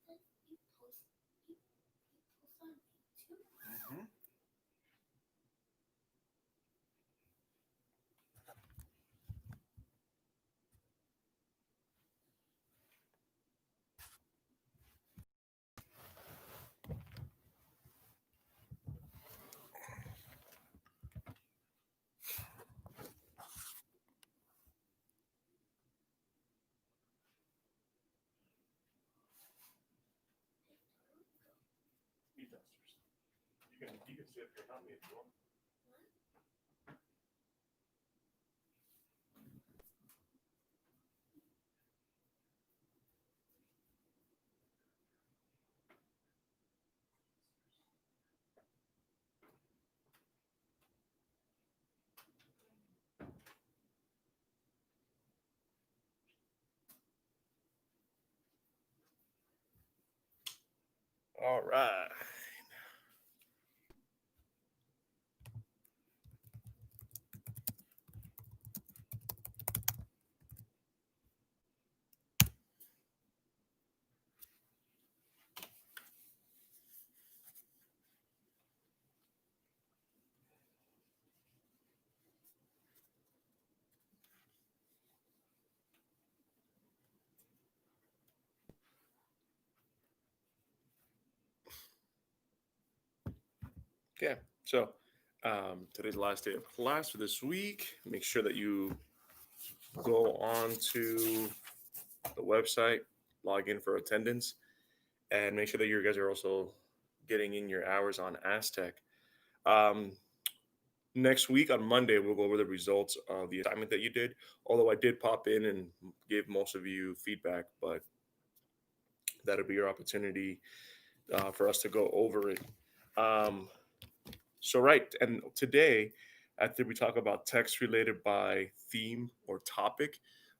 Mhm. Eat downstairs. You can sit here, not me if you want. All right. Okay. So today's the last day of class for this week. Make sure that you go on to the website, log in for attendance, and make sure that you guys are also getting in your hours on Aztec. Um, Next week on Monday, we'll go over the results of the assignment that you did. Although I did pop in and give most of you feedback, but that'll be your opportunity for us to go over it. Um, right, and today, after we talk about text related by theme or topic,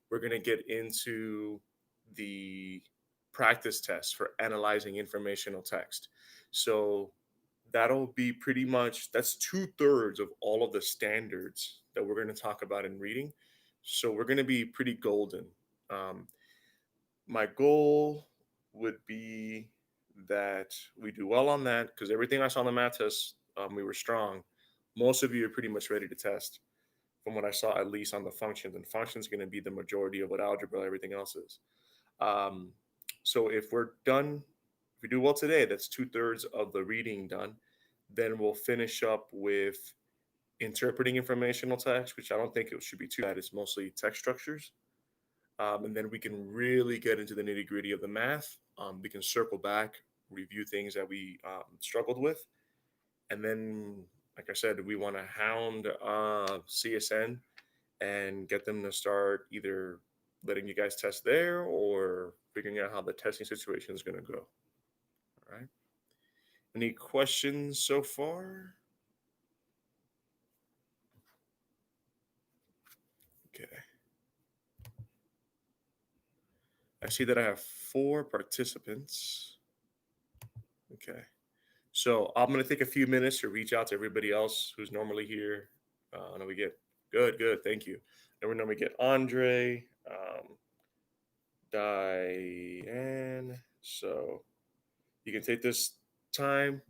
we're going to get into the practice test for analyzing informational text. So that'll be pretty much that's 2/3 of all of the standards that we're going to talk about in reading. So we're going to be pretty golden. Um, my goal would be that we do well on that because everything I saw on the math test, we were strong. Most of you are pretty much ready to test from what I saw, at least on the functions. And functions going to be the majority of what algebra, everything else is. Um, so if we're done, if we do well today, that's 2/3 of the reading done. Then we'll finish up with interpreting informational text, which I don't think it should be too bad. It's mostly text structures. And then we can really get into the nitty gritty of the math. We can circle back, review things that we struggled with, and then, like I said, we want to hound CSN and get them to start either letting you guys test there or figuring out how the testing situation is going to go. All right. Any questions so far? Okay. I see that I have 4 participants. Okay. So I'm gonna take a few minutes to reach out to everybody else who's normally here. And we get good, thank you. And we normally get Andre, Diane. So you can take this time.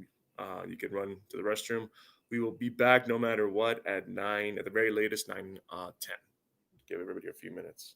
You can run to the restroom. We will be back no matter what at 9, at the very latest 9:10. Give everybody a few minutes.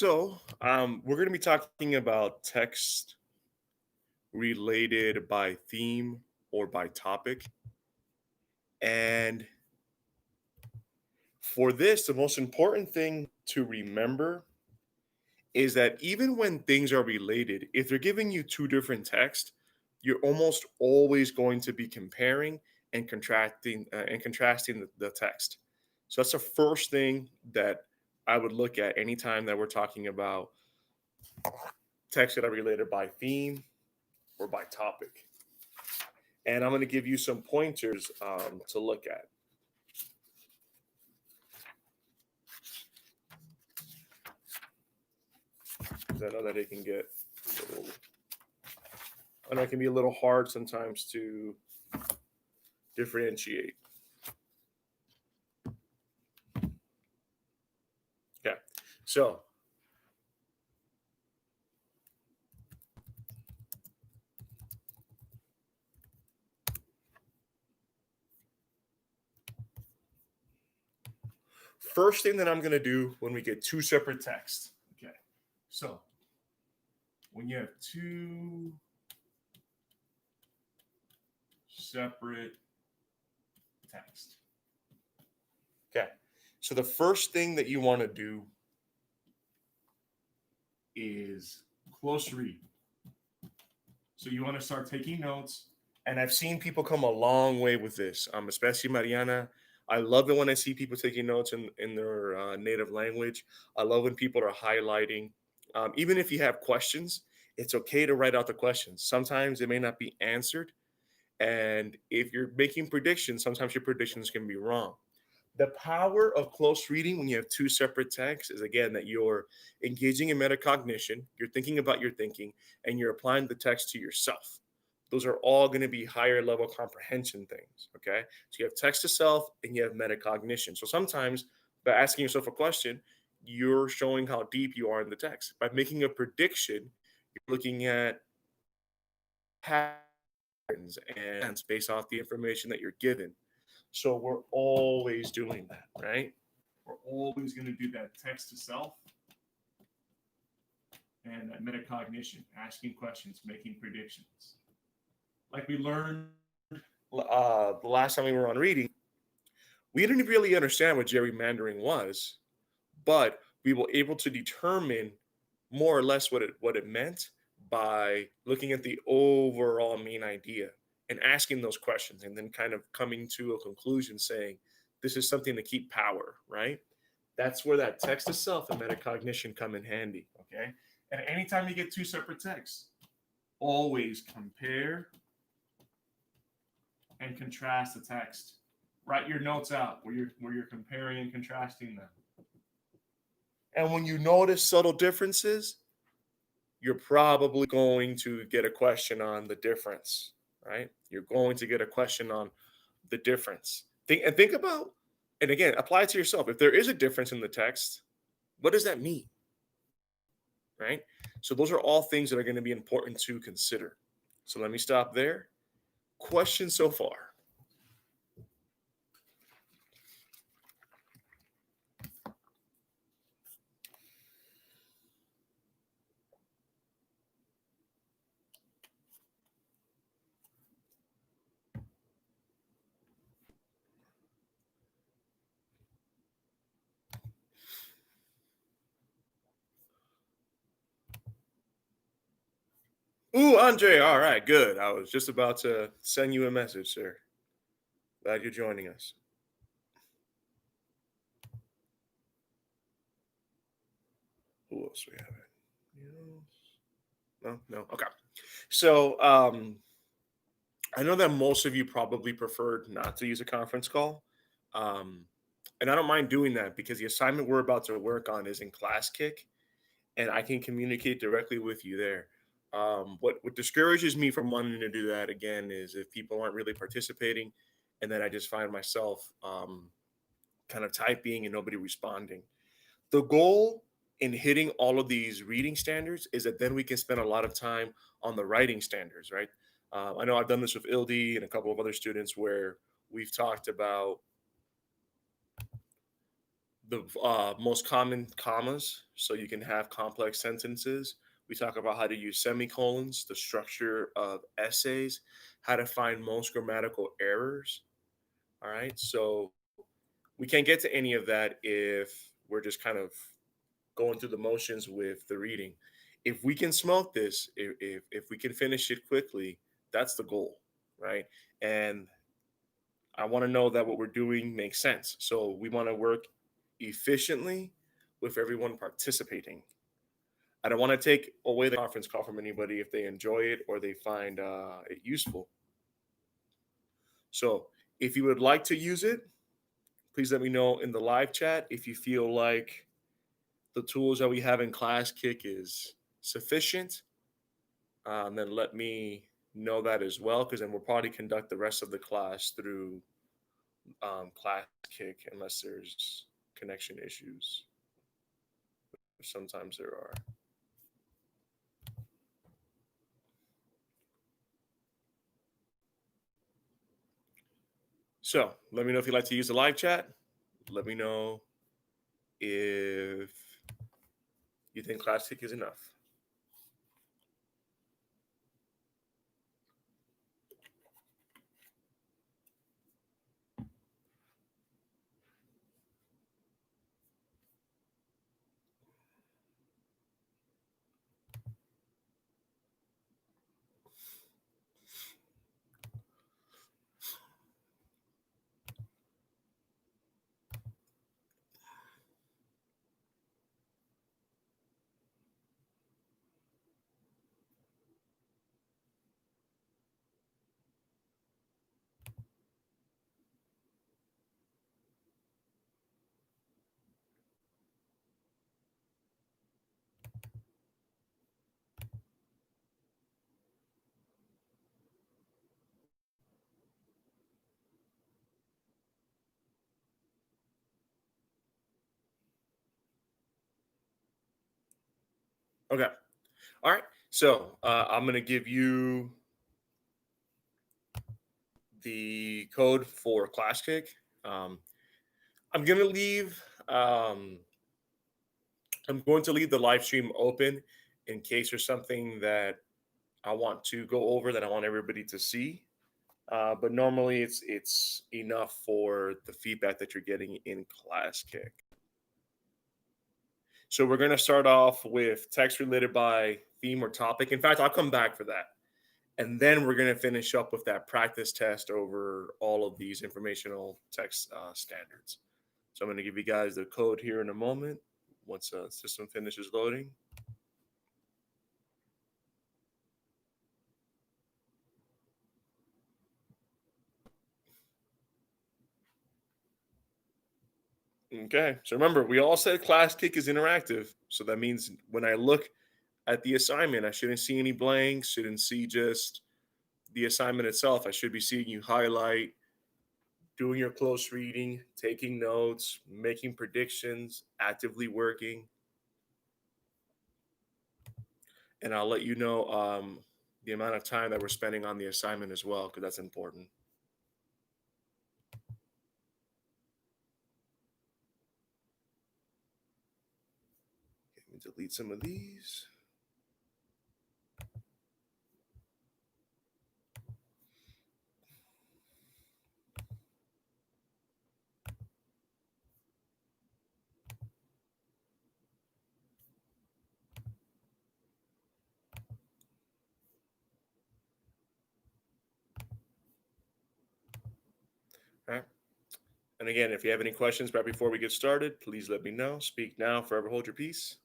We're going to be talking about text related by theme or by topic. And for this, the most important thing to remember is that even when things are related, if they're giving you two different texts, you're almost always going to be comparing and contrasting the text. So that's the first thing that I would look at anytime that we're talking about texts that are related by theme or by topic. And I'm going to give you some pointers to look at. 'Cause I know that it can get a little, I know it can be a little hard sometimes to differentiate. Okay, so first thing that I'm going to do when we get two separate texts. Okay, so when you have two separate texts. Okay, so the first thing that you want to do is close read. So you want to start taking notes. And I've seen people come a long way with this, especially Mariana. I love it when I see people taking notes in their native language. I love when people are highlighting. Even if you have questions, it's okay to write out the questions. Sometimes it may not be answered. And if you're making predictions, sometimes your predictions can be wrong. The power of close reading when you have two separate texts is again that you're engaging in metacognition, you're thinking about your thinking, and you're applying the text to yourself. Those are all going to be higher level comprehension things. Okay. So you have text to self and you have metacognition. So sometimes by asking yourself a question, you're showing how deep you are in the text. By making a prediction, you're looking at patterns and based off the information that you're given. So we're always doing that, right? We're always going to do that text to self and that metacognition, asking questions, making predictions. Like we learned the last time we were on reading, we didn't really understand what gerrymandering was, but we were able to determine more or less what it meant by looking at the overall main idea and asking those questions and then kind of coming to a conclusion saying this is something to keep power, right? That's where that text itself and metacognition come in handy. Okay. And anytime you get two separate texts, always compare and contrast the text. Write your notes out where you're comparing and contrasting them. And when you notice subtle differences, you're probably going to get a question on the difference, right? You're going to get a question on the difference. Think about, and again, apply it to yourself. If there is a difference in the text, what does that mean? Right? So those are all things that are going to be important to consider. So let me stop there. Questions so far? Ooh, Andre. All right, good. I was just about to send you a message, sir. Glad you're joining us. Who else we have? No. Okay. So I know that most of you probably preferred not to use a conference call. Um, and I don't mind doing that because the assignment we're about to work on is in ClassKick, and I can communicate directly with you there. What discourages me from wanting to do that again is if people aren't really participating, and then I just find myself kind of typing and nobody responding. The goal in hitting all of these reading standards is that then we can spend a lot of time on the writing standards, right? I know I've done this with ILD and a couple of other students where we've talked about the most common commas so you can have complex sentences. We talk about how to use semicolons, the structure of essays, how to find most grammatical errors. All right. So we can't get to any of that if we're just kind of going through the motions with the reading. If we can smoke this, if we can finish it quickly, that's the goal, right? And I want to know that what we're doing makes sense. So we want to work efficiently with everyone participating. I don't want to take away the conference call from anybody if they enjoy it or they find it useful. So if you would like to use it, please let me know in the live chat if you feel like the tools that we have in Class Kick is sufficient. Then let me know that as well, because then we'll probably conduct the rest of the class through Class Kick unless there's connection issues. Sometimes there are. So let me know if you'd like to use the live chat. Let me know if you think Class Kick is enough. Okay. All right. So I'm going to give you the code for Class Kick. Um, I'm going to leave. I'm going to leave the live stream open in case there's something that I want to go over that I want everybody to see. But normally it's enough for the feedback that you're getting in Class Kick. So we're going to start off with text related by theme or topic. In fact, I'll come back for that. And then we're going to finish up with that practice test over all of these informational text standards. So I'm going to give you guys the code here in a moment once the system finishes loading. Okay. So remember, we all said Class Kick is interactive. So that means when I look at the assignment, I shouldn't see any blanks, shouldn't see just the assignment itself. I should be seeing you highlight, doing your close reading, taking notes, making predictions, actively working. And I'll let you know the amount of time that we're spending on the assignment as well, because that's important. Let me delete some of these. All right. And again, if you have any questions right before we get started, please let me know. Speak now, forever hold your peace.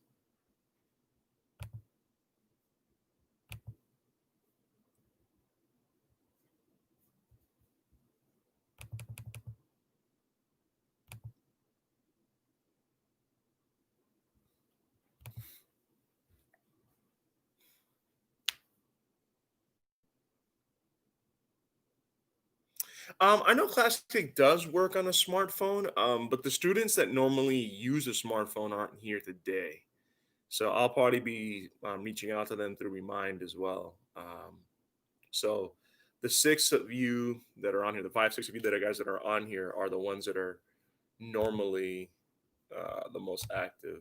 I know Classic does work on a smartphone, but the students that normally use a smartphone aren't here today. So I'll probably be reaching out to them through Remind as well. So the six of you that are on here, the five, six of you that are guys that are on here are the ones that are normally the most active.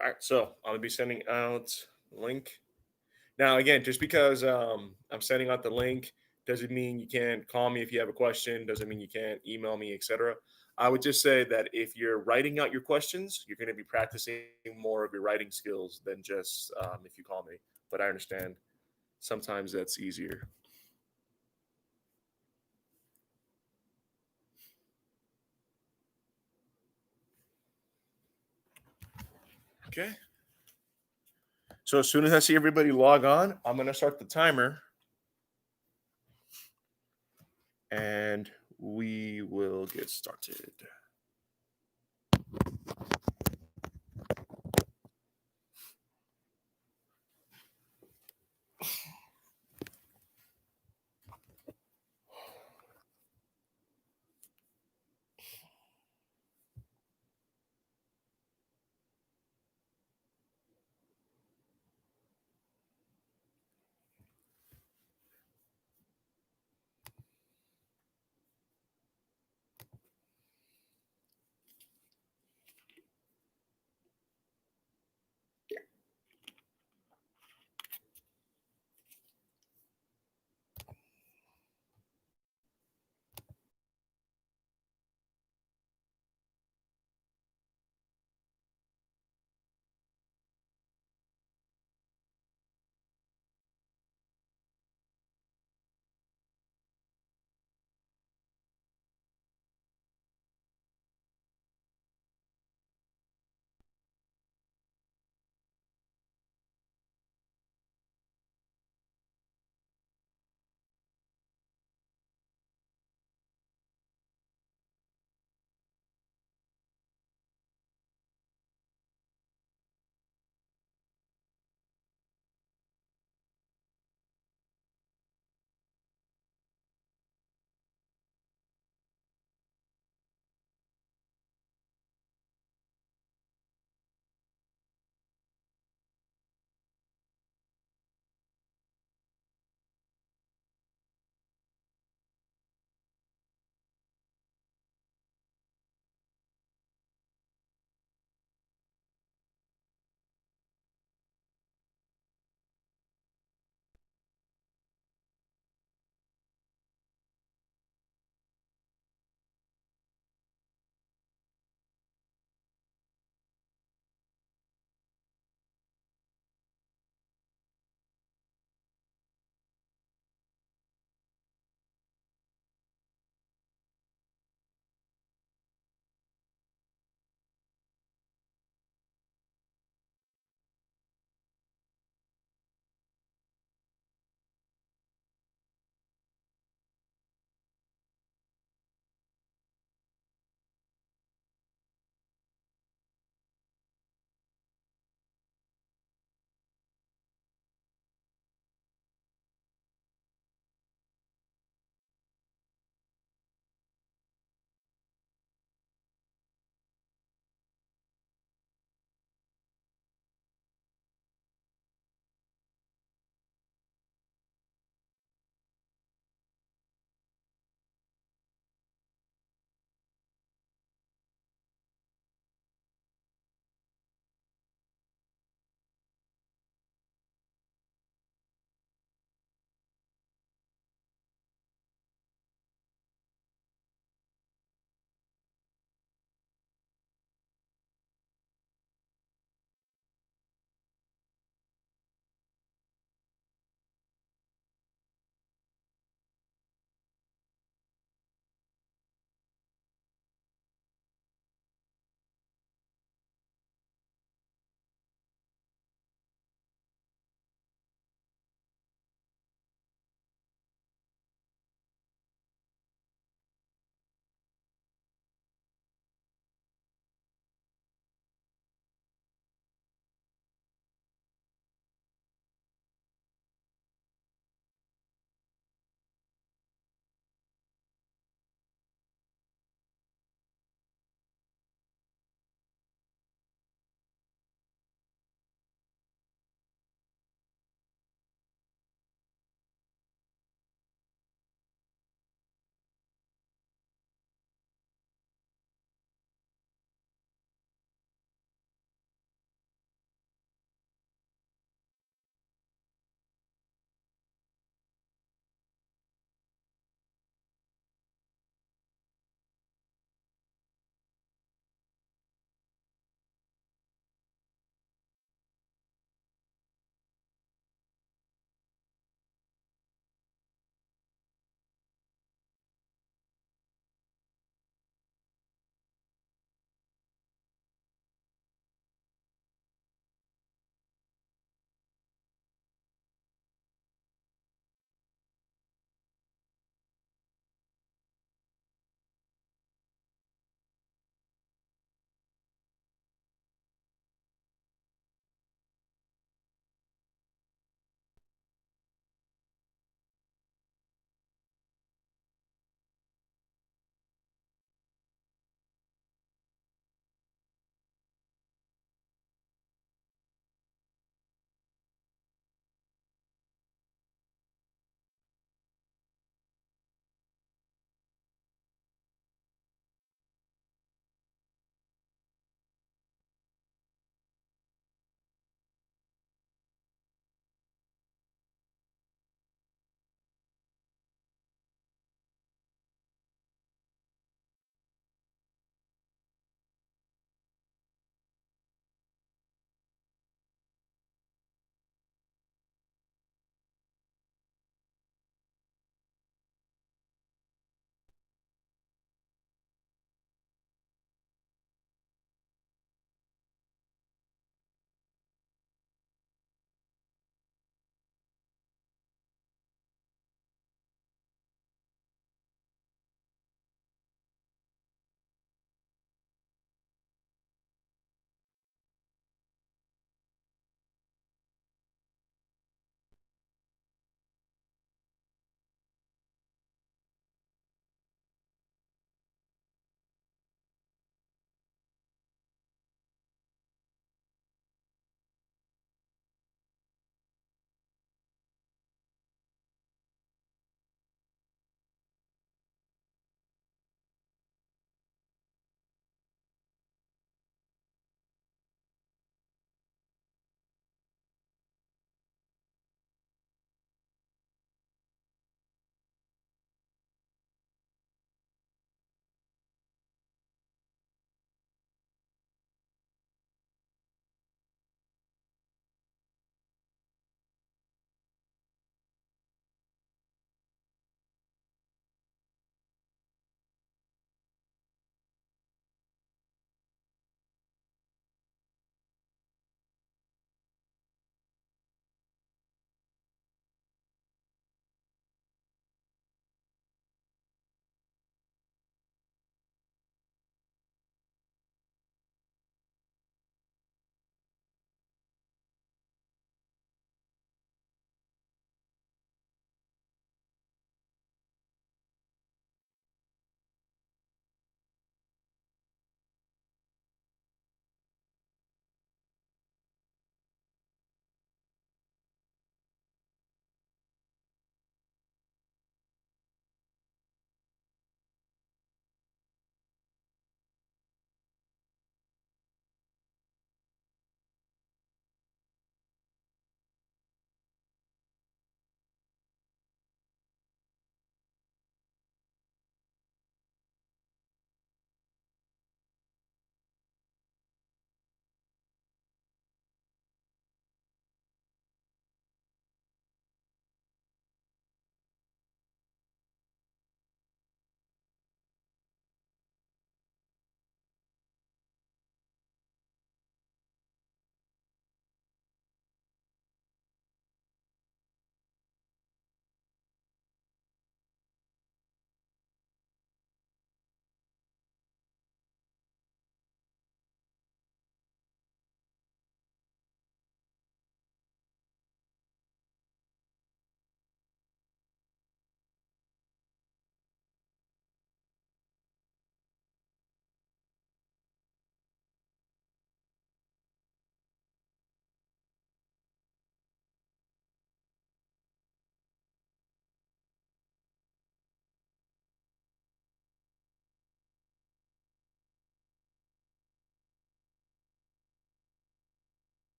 All right, so I'm gonna be sending out the link. Now, again, just because I'm sending out the link doesn't mean you can't call me if you have a question. Doesn't mean you can't email me, etc. I would just say that if you're writing out your questions, you're going to be practicing more of your writing skills than just if you call me. But I understand sometimes that's easier. Okay. So as soon as I see everybody log on, I'm going to start the timer and we will get started.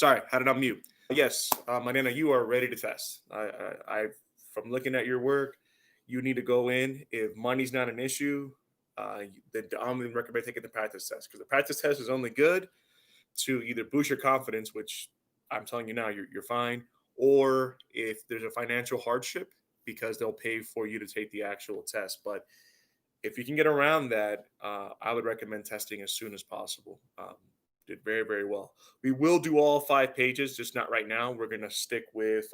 Sorry, had it on mute. Yes, Mariana, you are ready to test. From looking at your work, you need to go in. If money's not an issue, then I'm going to recommend taking the practice test because the practice test is only good to either boost your confidence, which I'm telling you now, you're fine, or if there's a financial hardship because they'll pay for you to take the actual test. But if you can get around that, I would recommend testing as soon as possible. Did very, very well. We will do all 5 pages, just not right now. We're going to stick with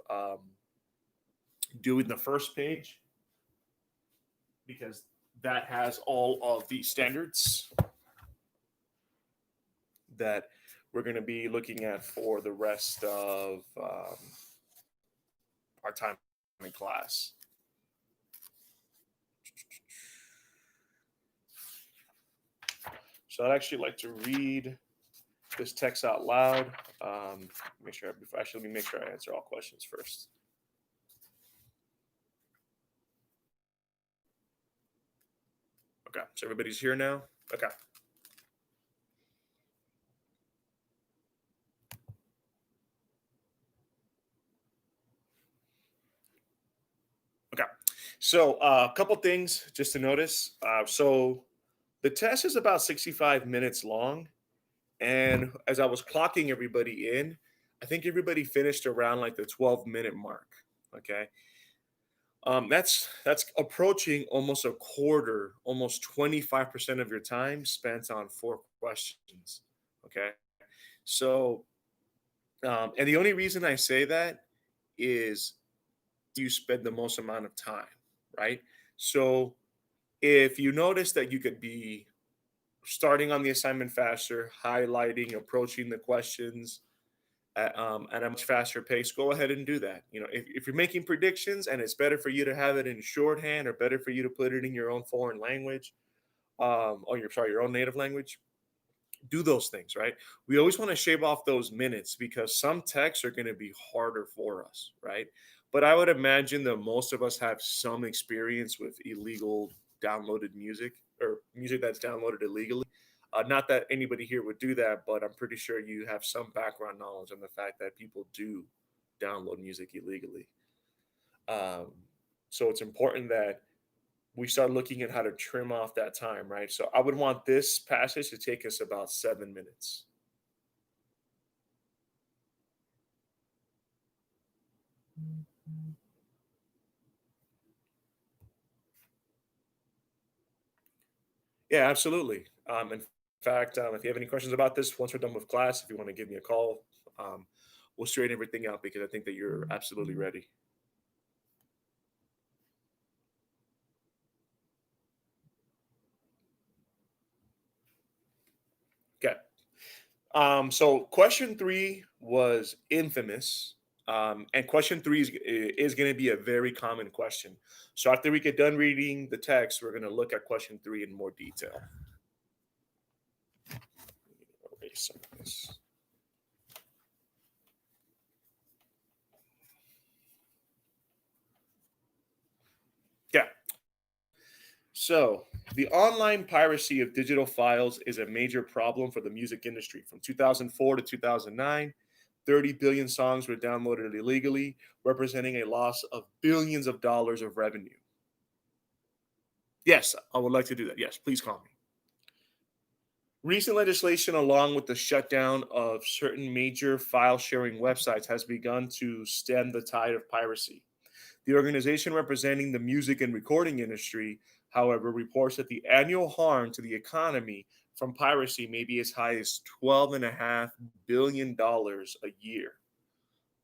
doing the first page because that has all of the standards that we're going to be looking at for the rest of our time in class. So I'd actually like to read this text out loud. Make sure let me make sure I answer all questions first. Okay, so everybody's here now. Okay. Okay. So a couple things just to notice. So the test is about 65 minutes long. And as I was clocking everybody in, I think everybody finished around like the 12-minute mark. Okay. That's approaching almost a quarter, almost 25% of your time spent on 4 questions. Okay. So and the only reason I say that is you spend the most amount of time, right? So if you notice that you could be starting on the assignment faster, highlighting, approaching the questions at a much faster pace, go ahead and do that. If you're making predictions and it's better for you to have it in shorthand or better for you to put it in your own foreign language, or your own native language, do those things, right? We always want to shave off those minutes because some texts are going to be harder for us, right? But I would imagine that most of us have some experience with illegal downloaded music or music that's downloaded illegally. Not that anybody here would do that, but I'm pretty sure you have some background knowledge on the fact that people do download music illegally. Um, so it's important that we start looking at how to trim off that time, right? So I would want this passage to take us about 7 minutes. Yeah, absolutely. In fact, if you have any questions about this, once we're done with class, if you want to give me a call, um, we'll straighten everything out because I think that you're absolutely ready. Okay. So question 3 was infamous. And question 3 is going to be a very common question. So after we get done reading the text, we're going to look at question 3 in more detail. Erase some of this. Yeah. So, the online piracy of digital files is a major problem for the music industry. From 2004 to 2009, 30 billion songs were downloaded illegally, representing a loss of billions of dollars of revenue. Yes, I would like to do that. Yes, please call me. Recent legislation, along with the shutdown of certain major file sharing websites, has begun to stem the tide of piracy. The organization representing the music and recording industry, however, reports that the annual harm to the economy from piracy may be as high as $12.5 billion a year.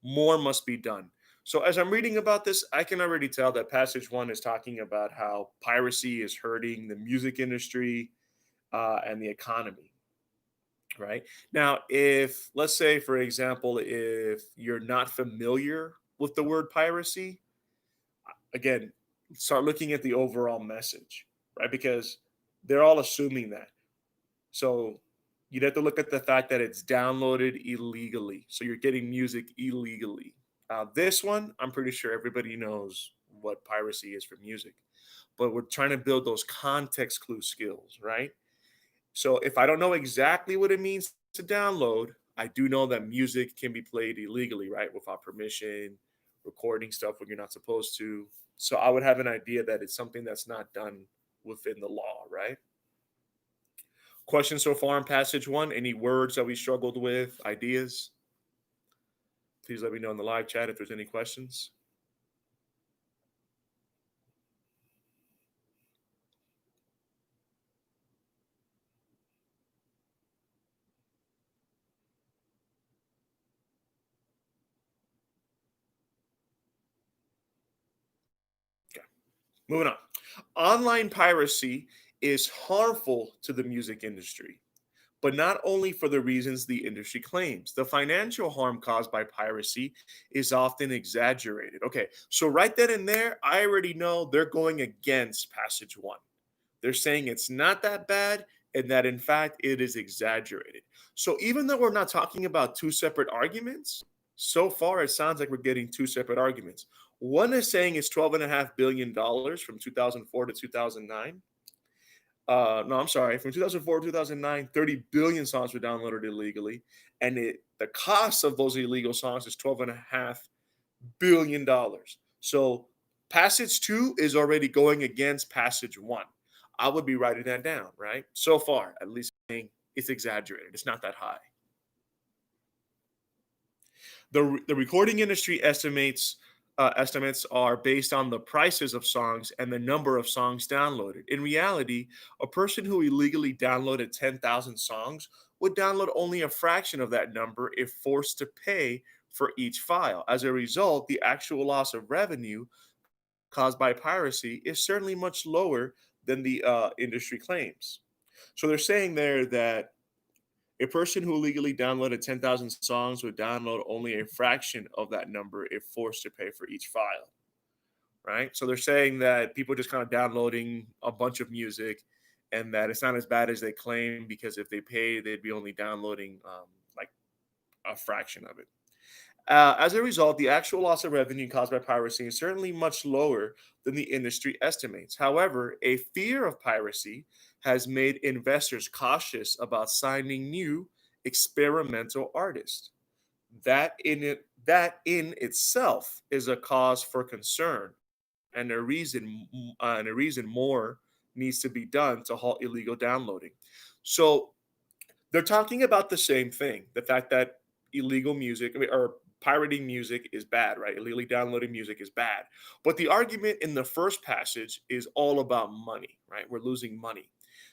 More must be done. So, as I'm reading about this, I can already tell that passage 1 is talking about how piracy is hurting the music industry and the economy, right? Now, if, let's say, for example, if you're not familiar with the word piracy, again, start looking at the overall message, right? Because they're all assuming that. So you'd have to look at the fact that it's downloaded illegally. So you're getting music illegally. This one, I'm pretty sure everybody knows what piracy is for music, but we're trying to build those context clue skills, right? So if I don't know exactly what it means to download, I do know that music can be played illegally, right, without permission, recording stuff when you're not supposed to. So I would have an idea that it's something that's not done within the law, right? Questions so far on passage one? Any words that we struggled with, ideas? Please let me know in the live chat if there's any questions. Okay, moving on. Online piracy is harmful to the music industry, but not only for the reasons the industry claims. The financial harm caused by piracy is often exaggerated. Okay, so right then and there, I already know they're going against passage one. They're saying it's not that bad and that in fact it is exaggerated. So even though we're not talking about two separate arguments, so far it sounds like we're getting two separate arguments. One is saying it's $12.5 billion from 2004 to 2009. No, I'm sorry. From 2004 to 2009, 30 billion songs were downloaded illegally, and the cost of those illegal songs is $12.5 billion. So passage two is already going against passage one. I would be writing that down, right? So far, at least saying it's exaggerated. It's not that high. The recording industry estimates are based on the prices of songs and the number of songs downloaded. In reality, a person who illegally downloaded 10,000 songs would download only a fraction of that number if forced to pay for each file. As a result, the actual loss of revenue caused by piracy is certainly much lower than the industry claims. So they're saying there that a person who illegally downloaded 10,000 songs would download only a fraction of that number if forced to pay for each file, right? So they're saying that people just kind of downloading a bunch of music and that it's not as bad as they claim because if they pay, they'd be only downloading like a fraction of it. As a result, the actual loss of revenue caused by piracy is certainly much lower than the industry estimates. However, a fear of piracy has made investors cautious about signing new experimental artists. That in itself is a cause for concern and a reason more needs to be done to halt illegal downloading. So they're talking about the same thing, the fact that illegal music, I mean, or pirating music is bad, right? Illegally downloading music is bad. But the argument in the first passage is all about money, right? We're losing money.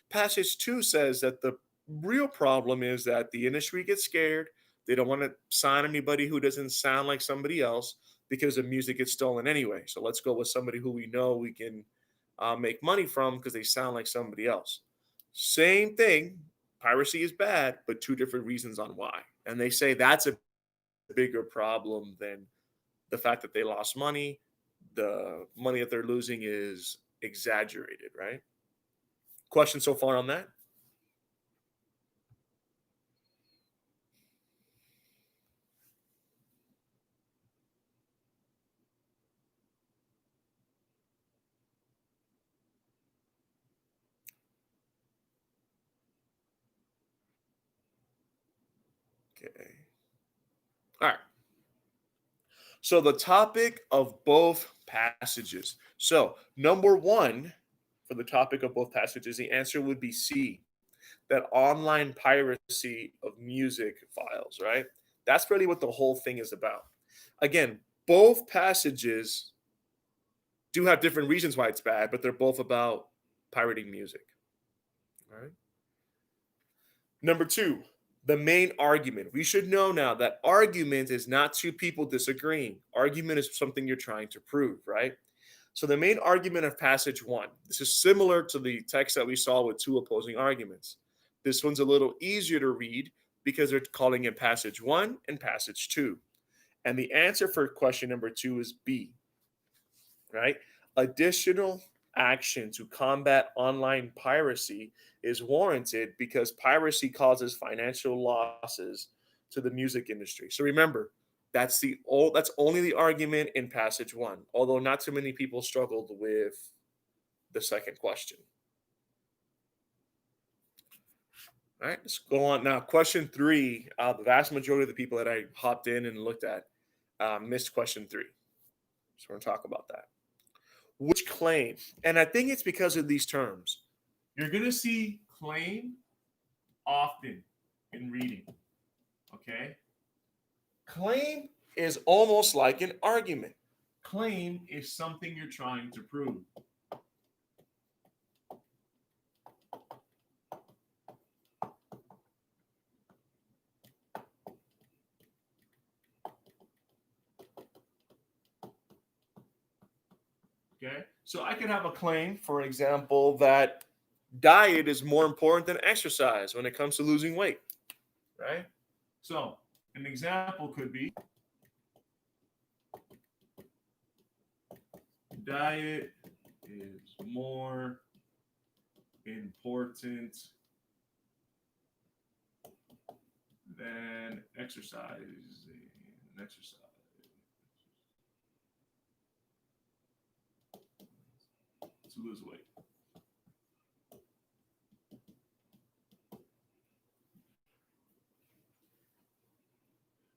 Passage two says that the real problem is that the industry gets scared. They don't want to sign anybody who doesn't sound like somebody else because the music gets stolen anyway. So let's go with somebody who we know we can make money from because they sound like somebody else. Same thing. Piracy is bad, but two different reasons on why. And they say that's a bigger problem than the fact that they lost money. The money that they're losing is exaggerated, right? Question so far on that? Okay. All right. So the topic of both passages. So number one for the topic of both passages, the answer would be C, that online piracy of music files, right? That's really what the whole thing is about. Again, both passages do have different reasons why it's bad, but they're both about pirating music. All right. Number two, the main argument. We should know now that argument is not two people disagreeing. Argument is something you're trying to prove, right? So the main argument of passage one, this is similar to the text that we saw with two opposing arguments. This one's a little easier to read because they're calling it passage one and passage two. And the answer for question number two is B, right? Additional action to combat online piracy is warranted because piracy causes financial losses to the music industry. So remember, that's only the argument in passage one, although not too many people struggled with the second question. All right, let's go on now. Question three. The vast majority of the people that I hopped in and looked at missed question three. So we're going to talk about that. Which claim? And I think it's because of these terms. You're going to see claim often in reading. Okay. Claim is almost like an argument. Claim is something you're trying to prove. Okay. So I could have a claim, for example, that diet is more important than exercise when it comes to losing weight. Right. So an example could be diet is more important than exercise to lose weight.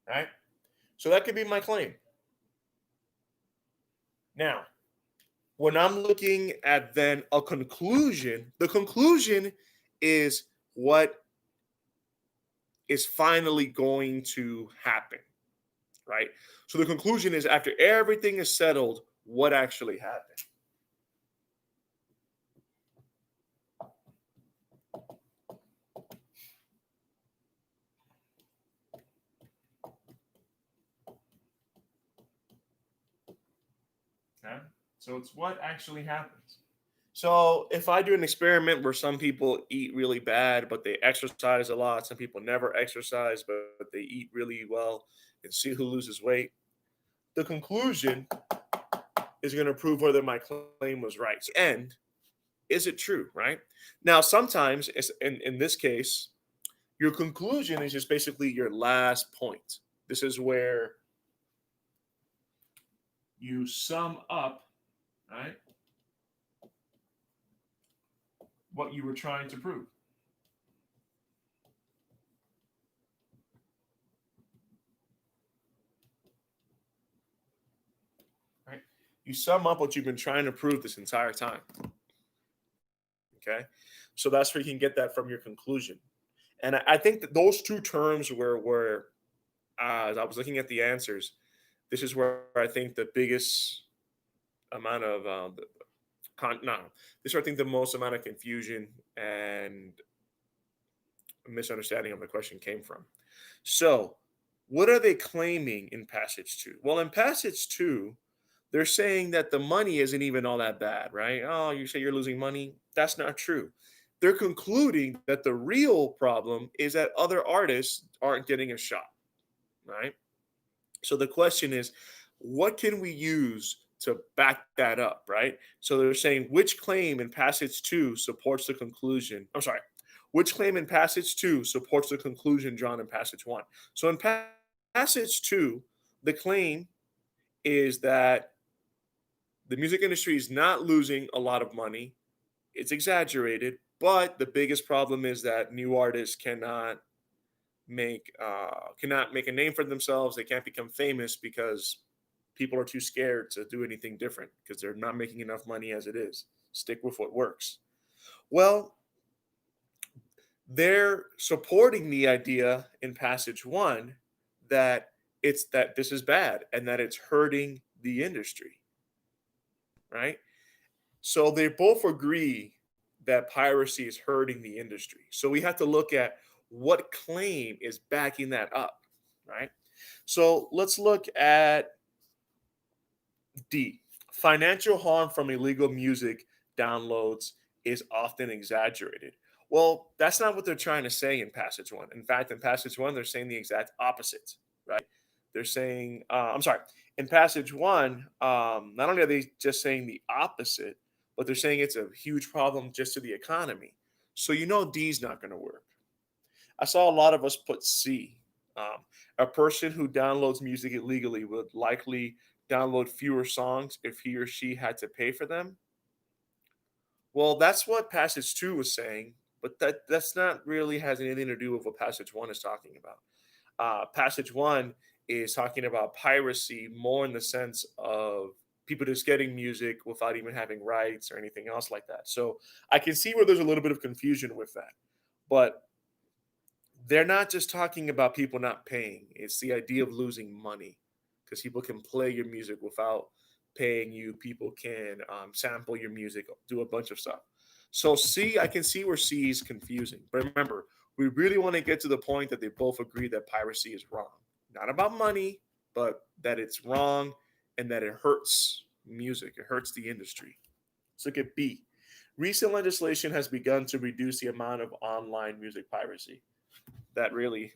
Right? So that could be my claim. Now, when I'm looking at then a conclusion, the conclusion is what is finally going to happen, right? So the conclusion is after everything is settled, what actually happened. Okay? So it's what actually happens. So if I do an experiment where some people eat really bad, but they exercise a lot, some people never exercise, but they eat really well, and see who loses weight, the conclusion is going to prove whether my claim was right. And is it true, right? Now, sometimes, in this case, your conclusion is just basically your last point. This is where you sum up, right, what you were trying to prove. Right? You sum up what you've been trying to prove this entire time. Okay. So that's where you can get that from your conclusion. And I think that those two terms were as I was looking at the answers, this is where I think the biggest amount of no, this is where I think the most amount of confusion and misunderstanding of the question came from. So, what are they claiming in passage two? Well, in passage two, they're saying that the money isn't even all that bad, right? Oh, you say you're losing money? That's not true. They're concluding that the real problem is that other artists aren't getting a shot, right? So the question is, what can we use to back that up, right? So they're saying which claim in passage two supports the conclusion. I'm sorry, which claim in passage two supports the conclusion drawn in passage one. So in passage two, the claim is that the music industry is not losing a lot of money. It's exaggerated, but the biggest problem is that new artists cannot make a name for themselves. They can't become famous because people are too scared to do anything different because they're not making enough money as it is. Stick with what works. Well, they're supporting the idea in passage one that it's that this is bad and that it's hurting the industry, right? So they both agree that piracy is hurting the industry. So we have to look at what claim is backing that up, right? So let's look at D. Financial harm from illegal music downloads is often exaggerated. Well, that's not what they're trying to say in passage one. In fact, in passage one, they're saying the exact opposite, right? They're saying, I'm sorry, in passage one, not only are they just saying the opposite, but they're saying it's a huge problem just to the economy. So you know D is not going to work. I saw a lot of us put C. A person who downloads music illegally would likely download fewer songs if he or she had to pay for them. Well, that's what passage two was saying, but that's not really has anything to do with what passage one is talking about. Passage one is talking about piracy more in the sense of people just getting music without even having rights or anything else like that. So I can see where there's a little bit of confusion with that. But they're not just talking about people not paying, it's the idea of losing money because people can play your music without paying you. People can sample your music, do a bunch of stuff. So, C, I can see where C is confusing. But remember, we really want to get to the point that they both agree that piracy is wrong. Not about money, but that it's wrong and that it hurts music, it hurts the industry. Let's look at B. Recent legislation has begun to reduce the amount of online music piracy. That really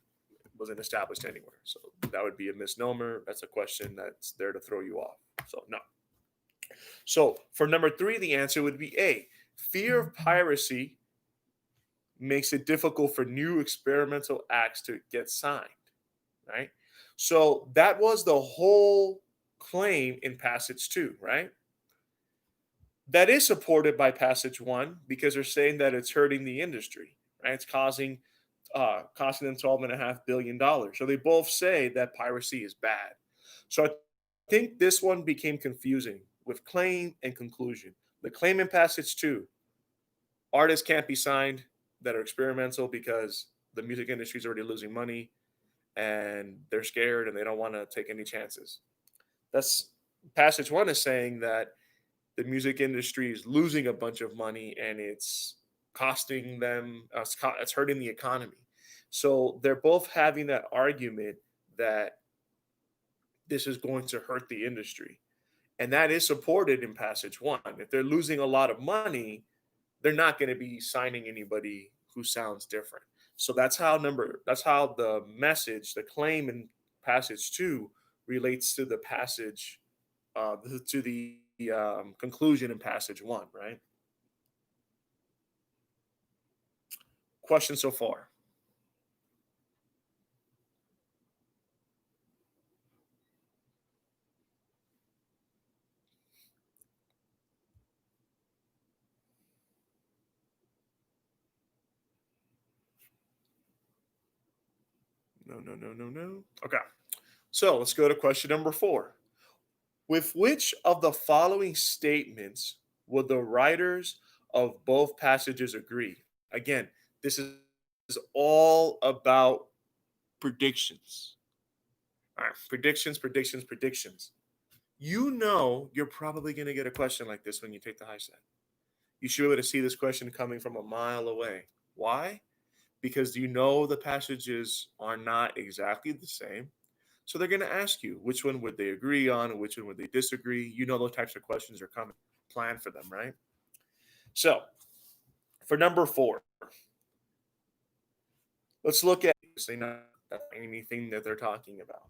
wasn't established anywhere. So that would be a misnomer. That's a question that's there to throw you off. So no. So for number three, the answer would be A. Fear of piracy makes it difficult for new experimental acts to get signed, right? So that was the whole claim in passage two, right? That is supported by passage one because they're saying that it's hurting the industry, right? It's costing them $12.5 billion. So they both say that piracy is bad. So I think this one became confusing with claim and conclusion. The claim in passage two, artists can't be signed that are experimental because the music industry is already losing money and they're scared and they don't want to take any chances. That's passage one is saying that the music industry is losing a bunch of money and it's costing them, it's hurting the economy. So they're both having that argument that this is going to hurt the industry. And that is supported in passage one. If they're losing a lot of money, they're not going to be signing anybody who sounds different. So that's how the message, the claim in passage two relates to the passage, to the conclusion in passage one, right? Question so far. No, no, no, no, no. Okay. So let's go to question number four. With which of the following statements would the writers of both passages agree? Again, this is all about predictions. All right, predictions, predictions, predictions. You know you're probably going to get a question like this when you take the high set. You should be able to see this question coming from a mile away. Why? Because you know the passages are not exactly the same. So they're going to ask you which one would they agree on, which one would they disagree. You know those types of questions are coming. Plan for them, right? So for number four, let's look at not anything that they're talking about.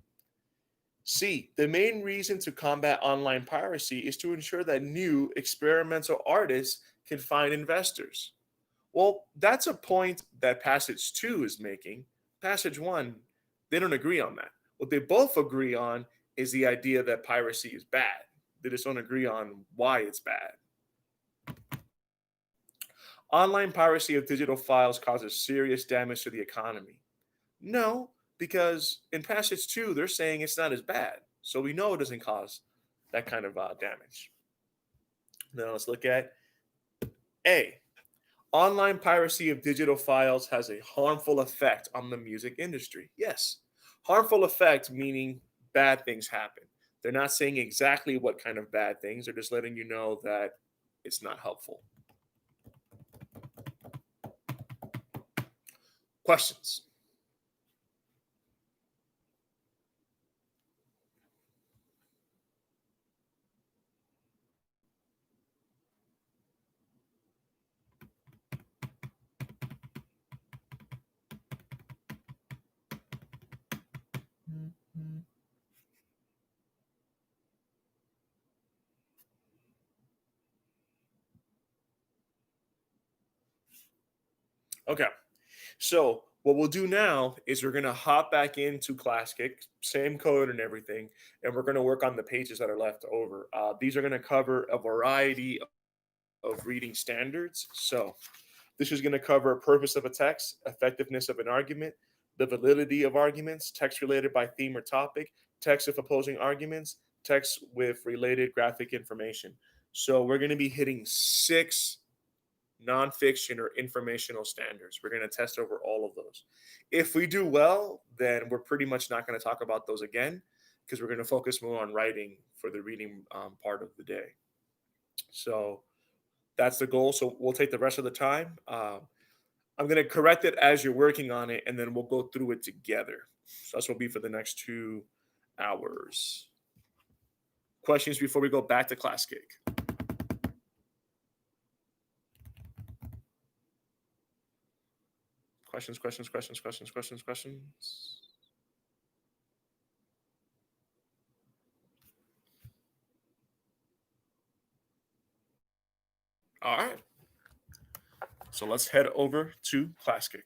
C. The main reason to combat online piracy is to ensure that new experimental artists can find investors. Well, that's a point that passage two is making. Passage one, they don't agree on that. What they both agree on is the idea that piracy is bad. They just don't agree on why it's bad. Online piracy of digital files causes serious damage to the economy. No, because in passage two, they're saying it's not as bad. So we know it doesn't cause that kind of damage. Now let's look at A. Online piracy of digital files has a harmful effect on the music industry. Yes, harmful effect meaning bad things happen. They're not saying exactly what kind of bad things, they're just letting you know that it's not helpful. Questions? Okay. So what we'll do now is we're going to hop back into ClassKick, same code and everything, and we're going to work on the pages that are left over. These are going to cover a variety of reading standards. So This is going to cover purpose of a text, effectiveness of an argument, the validity of arguments, text related by theme or topic, text with opposing arguments, text with related graphic information. So we're going to be hitting 6 nonfiction or informational standards. We're going to test over all of those. If we do well, then we're pretty much not going to talk about those again because we're going to focus more on writing for the reading part of the day. So that's the goal. So we'll take the rest of the time. I'm going to correct it as you're working on it, and then we'll go through it together. So that's what will be for the next 2 hours. Questions before we go back to Classcake? Questions. All right. So let's head over to Classcake.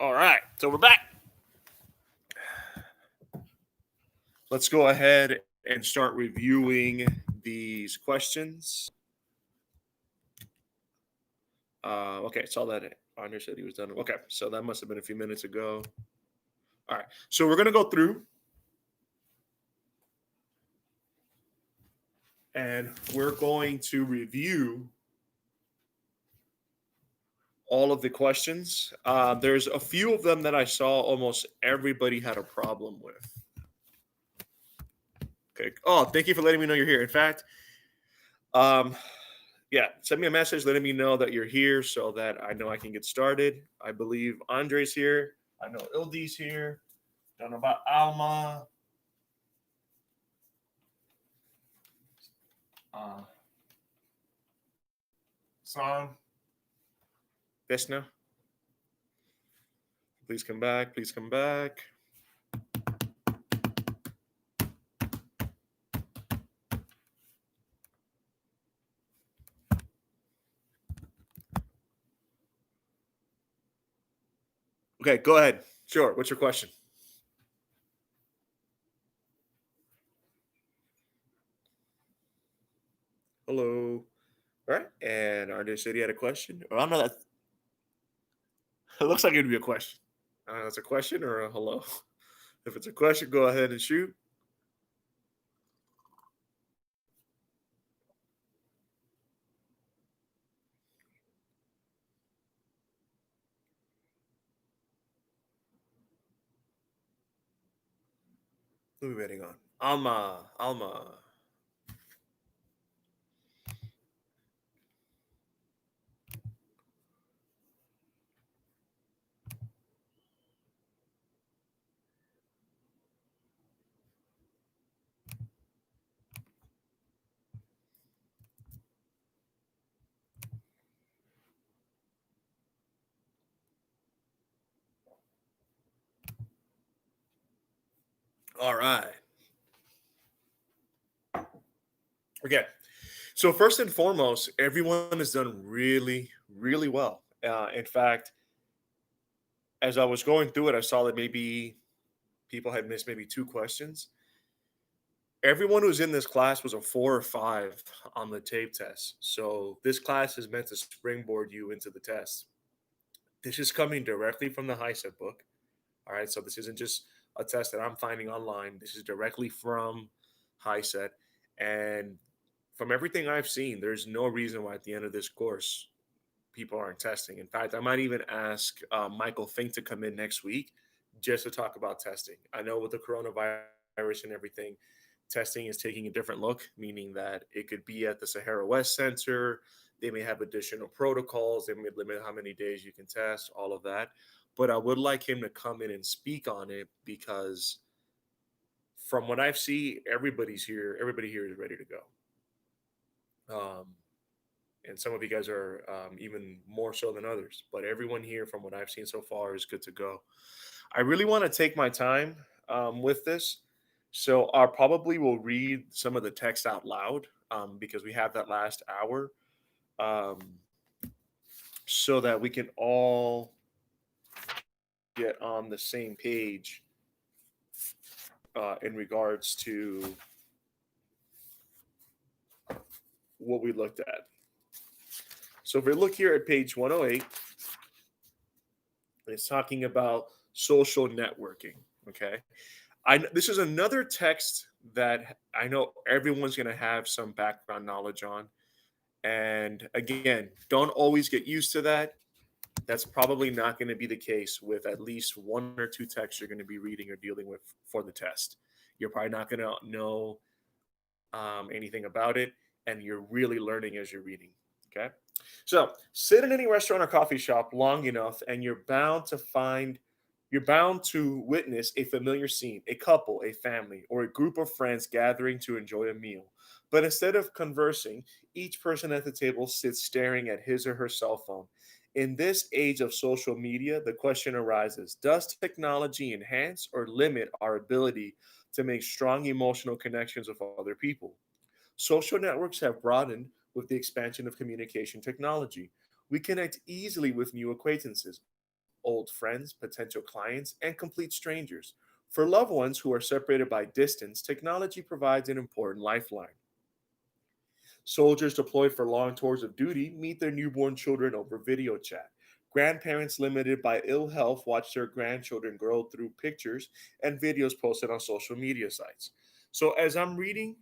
All right, so we're back. Let's go ahead and start reviewing these questions. Okay, saw that Andre said he was done. Okay, so that must have been a few minutes ago. All right, so we're gonna go through and we're going to review all of the questions. There's a few of them that I saw almost everybody had a problem with. Okay. Oh, thank you for letting me know you're here. In fact, um, yeah, send me a message letting me know that you're here so that I know I can get started. I believe Andre's here. I know Ildi's here. Don't know about Alma. Uh, Song. Desna. Please come back. Please come back. Okay, go ahead. Sure. What's your question? Hello. All right. And Andre said he had a question. Oh, I don't know that. It looks like it'd be a question. It's a question or a hello. If it's a question, go ahead and shoot. Who are we waiting on? Alma. Alma. All right. Okay. So first and foremost, everyone has done really, really well. In fact, as I was going through it, I saw that maybe people had missed maybe two questions. Everyone who's in this class was a 4 or 5 on the tape test. So this class is meant to springboard you into the test. This is coming directly from the HiSET book. All right. So this isn't just a test that I'm finding online. This is directly from HiSET. And from everything I've seen, there's no reason why at the end of this course people aren't testing. In fact, I might even ask Michael Fink to come in next week just to talk about testing. I know with the coronavirus and everything, testing is taking a different look, meaning that it could be at the Sahara West Center. They may have additional protocols. They may limit how many days you can test, all of that. But I would like him to come in and speak on it because from what I've seen, everybody's here. Everybody here is ready to go. And some of you guys are even more so than others. But everyone here, from what I've seen so far, is good to go. I really want to take my time with this, so I probably will read some of the text out loud because we have that last hour, um, so that we can all get on the same page in regards to what we looked at. So if we look here at page 108, it's talking about social networking. Okay. This is another text that I know everyone's going to have some background knowledge on. And again, don't always get used to that. That's probably not going to be the case with at least one or two texts you're going to be reading or dealing with for the test. You're probably not going to know anything about it, and you're really learning as you're reading. Okay. So sit in any restaurant or coffee shop long enough, and you're bound to witness a familiar scene, a couple, a family, or a group of friends gathering to enjoy a meal. But instead of conversing, each person at the table sits staring at his or her cell phone. In this age of social media, the question arises: does technology enhance or limit our ability to make strong emotional connections with other people? Social networks have broadened with the expansion of communication technology. We connect easily with new acquaintances, old friends, potential clients, and complete strangers. For loved ones who are separated by distance, technology provides an important lifeline. Soldiers deployed for long tours of duty meet their newborn children over video chat. Grandparents limited by ill health watch their grandchildren grow through pictures and videos posted on social media sites. So as I'm reading,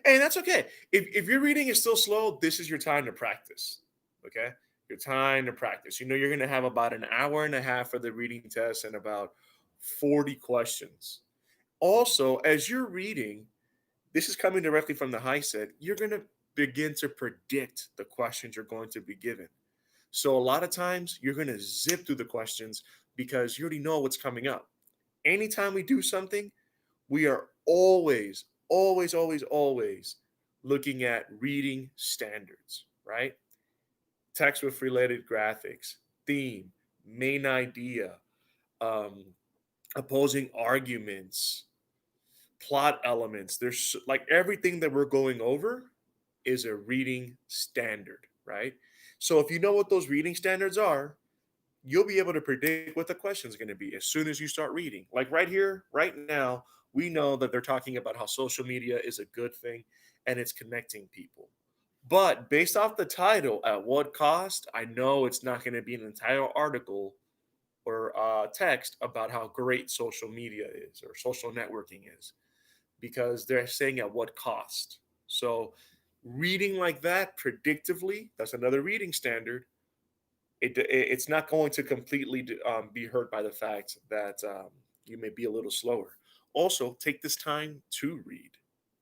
and that's okay. If your reading is still slow, this is your time to practice. Okay. Your time to practice. You know, you're going to have about an hour and a half for the reading test and about 40 questions. Also, as you're reading, this is coming directly from the high set, you're going to begin to predict the questions you're going to be given. So a lot of times you're going to zip through the questions because you already know what's coming up. Anytime we do something, we are always looking at reading standards, right? Text with related graphics, theme, main idea, um, opposing arguments, plot elements. There's like everything that we're going over is a reading standard, right? So if you know what those reading standards are, you'll be able to predict what the question is going to be as soon as you start reading. Like right here, right now, we know that they're talking about how social media is a good thing and it's connecting people. But based off the title, at what cost? I know it's not going to be an entire article or text about how great social media is or social networking is because they're saying at what cost. So, reading like that predictively, that's another reading standard. It's not going to completely be hurt by the fact that you may be a little slower. Also, take this time to read,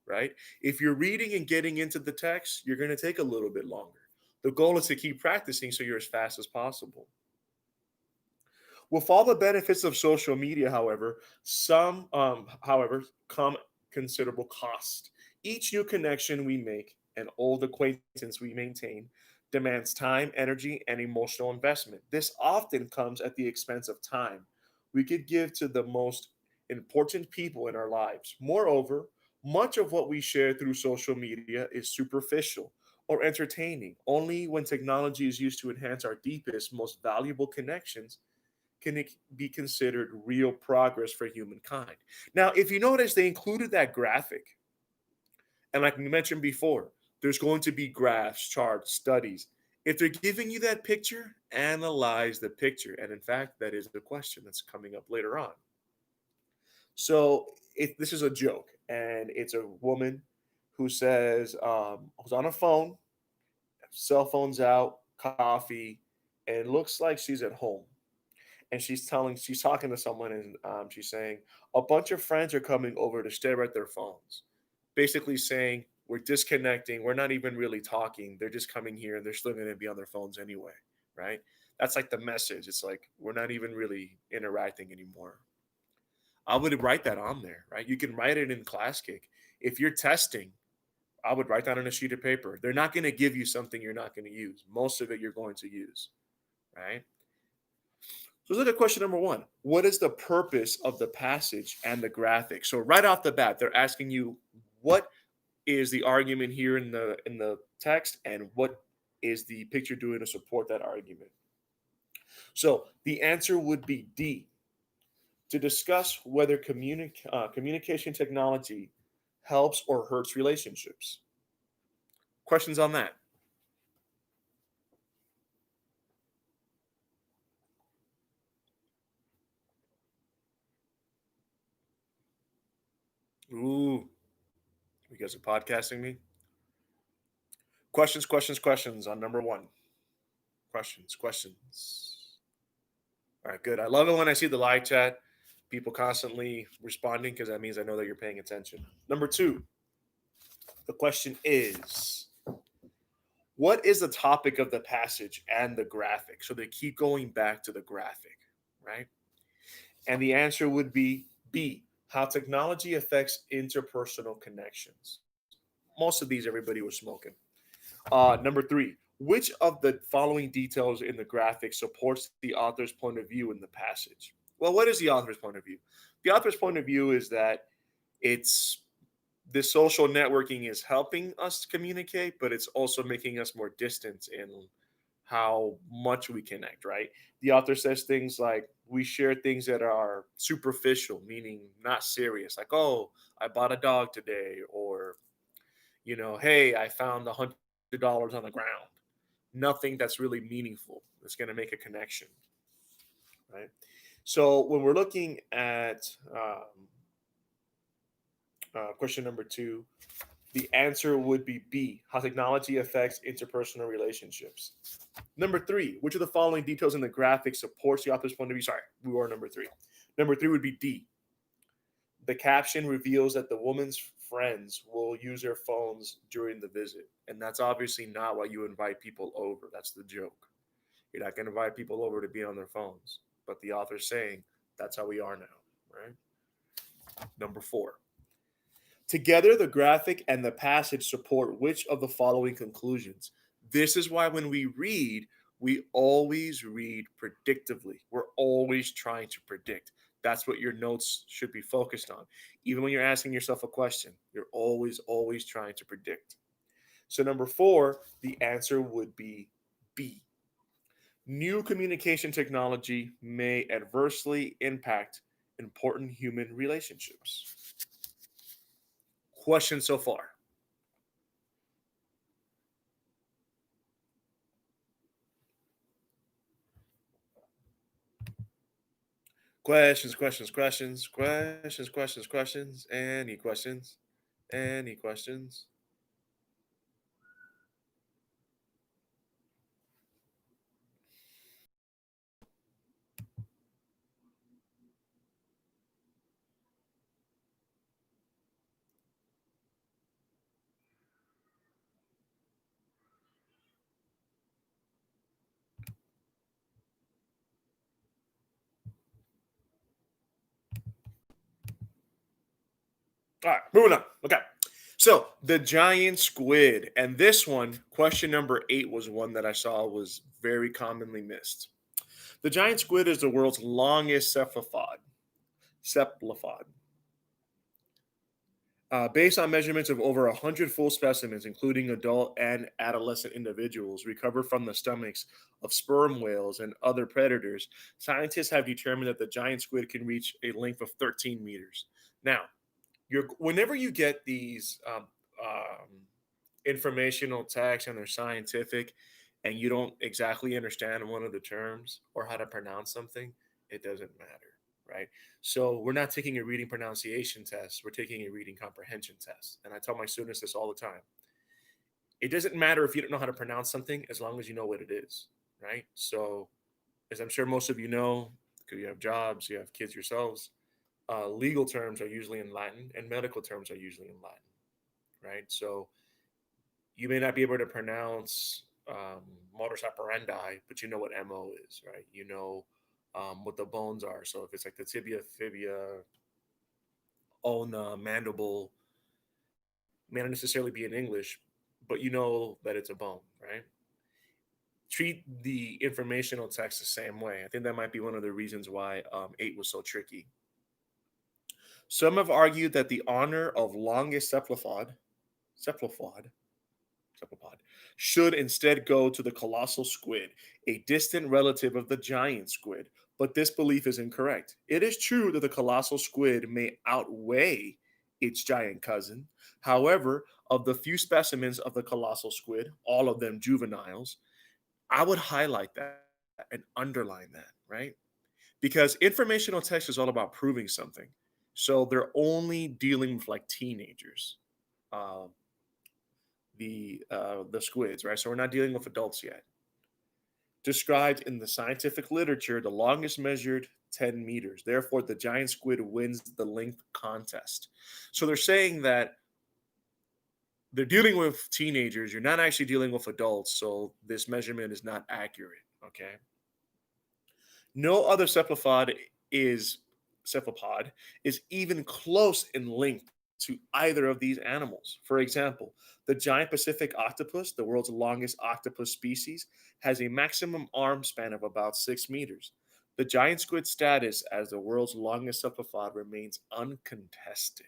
right? If you're reading and getting into the text, you're going to take a little bit longer. The goal is to keep practicing so you're as fast as possible. With all the benefits of social media, however, come considerable cost. Each new connection we make, an old acquaintance we maintain, demands time, energy, and emotional investment. This often comes at the expense of time we could give to the most important people in our lives. Moreover, much of what we share through social media is superficial or entertaining. Only when technology is used to enhance our deepest, most valuable connections can it be considered real progress for humankind. Now, if you notice, they included that graphic. And like we mentioned before, there's going to be graphs, charts, studies. If they're giving you that picture, analyze the picture. And in fact, that is the question that's coming up later on. So this is a joke, and it's a woman who says, who's on a phone, cell phone's out, coffee, and it looks like she's at home and she's talking to someone and she's saying a bunch of friends are coming over to stare at their phones, basically saying we're disconnecting, we're not even really talking, they're just coming here and they're still going to be on their phones anyway, right? That's like the message. It's like we're not even really interacting anymore. I would write that on there, right? You can write it in ClassKick. If you're testing, I would write that on a sheet of paper. They're not going to give you something you're not going to use. Most of it you're going to use, right? So look at question number one. What is the purpose of the passage and the graphic? So right off the bat, they're asking you what is the argument here in the text and what is the picture doing to support that argument. So the answer would be D, to discuss whether communication technology helps or hurts relationships. Questions on that? Ooh, you guys are podcasting me? Questions on number one. Questions. All right, good. I love it when I see the live chat, people constantly responding because that means I know that you're paying attention. Number two, the question is, what is the topic of the passage and the graphic? So they keep going back to the graphic, right? And the answer would be B, how technology affects interpersonal connections. Most of these, everybody was smoking. Number three, which of the following details in the graphic supports the author's point of view in the passage? Well, what is the author's point of view? The author's point of view is that it's the social networking is helping us communicate, but it's also making us more distant in how much we connect, right? The author says things like, we share things that are superficial, meaning not serious, like, oh, I bought a dog today, or, hey, I found $100 on the ground. Nothing that's really meaningful that's going to make a connection, right? So when we're looking at question number two, the answer would be B, how technology affects interpersonal relationships. Number three, which of the following details in the graphic supports the author's point of view? Sorry, we were number three. Number three would be D. The caption reveals that the woman's friends will use their phones during the visit. And that's obviously not why you invite people over. That's the joke. You're not going to invite people over to be on their phones. But the author's saying that's how we are now, right? Number four. Together, the graphic and the passage support which of the following conclusions? This is why when we always read predictively. We're always trying to predict. That's what your notes should be focused on. Even when you're asking yourself a question, you're always trying to predict. So, number four, the answer would be B. New communication technology may adversely impact important human relationships. Question so far? Questions, questions, questions, questions, questions, questions. Any questions? Any questions? All right, moving on. Okay. So the giant squid, and this one, question number 8, was one that I saw was very commonly missed. The giant squid is the world's longest cephalopod. Cephalopod. Based on measurements of over 100 full specimens, including adult and adolescent individuals recovered from the stomachs of sperm whales and other predators, scientists have determined that the giant squid can reach a length of 13 meters. Now, whenever you get these informational texts and they're scientific, and you don't exactly understand one of the terms or how to pronounce something, it doesn't matter, right? So we're not taking a reading pronunciation test, we're taking a reading comprehension test. And I tell my students this all the time. It doesn't matter if you don't know how to pronounce something as long as you know what it is, right? So, as I'm sure most of you know, because you have jobs, you have kids yourselves, legal terms are usually in Latin and medical terms are usually in Latin, right? So you may not be able to pronounce modus operandi, but you know what MO is, right? You know what the bones are. So if it's like the tibia, fibia, ulna, mandible, may not necessarily be in English, but you know that it's a bone, right? Treat the informational text the same way. I think that might be one of the reasons why 8 was so tricky. Some have argued that the honor of longest cephalopod, should instead go to the colossal squid, a distant relative of the giant squid. But this belief is incorrect. It is true that the colossal squid may outweigh its giant cousin. However, of the few specimens of the colossal squid, all of them juveniles, I would highlight that and underline that, right? Because informational text is all about proving something. So they're only dealing with like teenagers. Um, the squids, right? So we're not dealing with adults yet. Described in the scientific literature, the longest measured 10 meters. Therefore, the giant squid wins the length contest. So they're saying that they're dealing with teenagers. You're not actually dealing with adults. So this measurement is not accurate. Okay. No other is cephalopod is even close in length to either of these animals. For example, the giant Pacific octopus, the world's longest octopus species, has a maximum arm span of about 6 meters. The giant squid status as the world's longest cephalopod remains uncontested.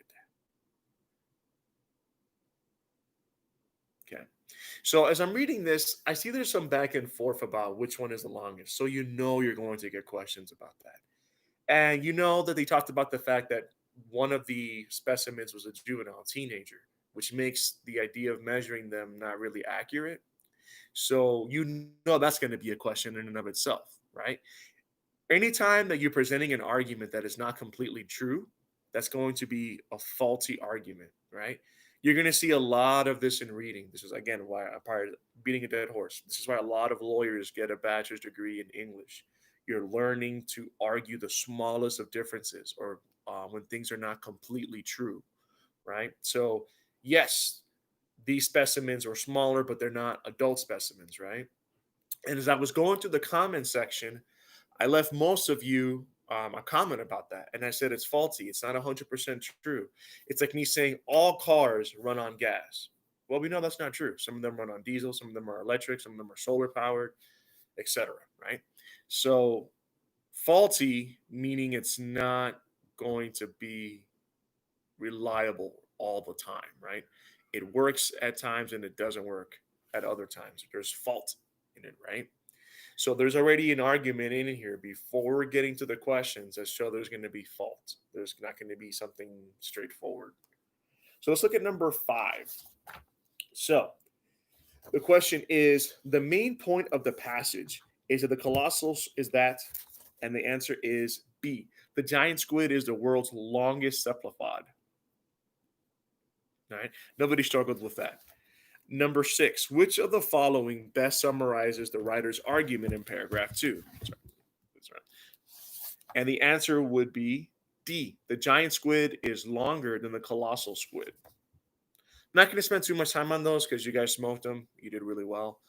Okay. So as I'm reading this, I see there's some back and forth about which one is the longest. So you know you're going to get questions about that. And you know that they talked about the fact that one of the specimens was a juvenile teenager, which makes the idea of measuring them not really accurate. So you know that's going to be a question in and of itself, right? Anytime that you're presenting an argument that is not completely true, that's going to be a faulty argument, right? You're going to see a lot of this in reading. This is again why I'm part of beating a dead horse. This is why a lot of lawyers get a bachelor's degree in English. You're learning to argue the smallest of differences, or when things are not completely true, right? So yes, these specimens are smaller, but they're not adult specimens, right? And as I was going through the comment section, I left most of you a comment about that. And I said it's faulty. It's not 100% true. It's like me saying all cars run on gas. Well, we know that's not true. Some of them run on diesel, some of them are electric, some of them are solar powered, etc. Right? So faulty meaning it's not going to be reliable all the time, right? It works at times and it doesn't work at other times. There's fault in it, right? So there's already an argument in here before we're getting to the questions that show there's going to be fault. There's not going to be something straightforward. So let's look at number 5. So the question is the main point of the passage is that the colossals is that, and the answer is B. The giant squid is the world's longest cephalopod. All right. Nobody struggled with that. Number 6, which of the following best summarizes the writer's argument in paragraph 2? That's right. And the answer would be D. The giant squid is longer than the colossal squid. I'm not going to spend too much time on those because you guys smoked them. You did really well.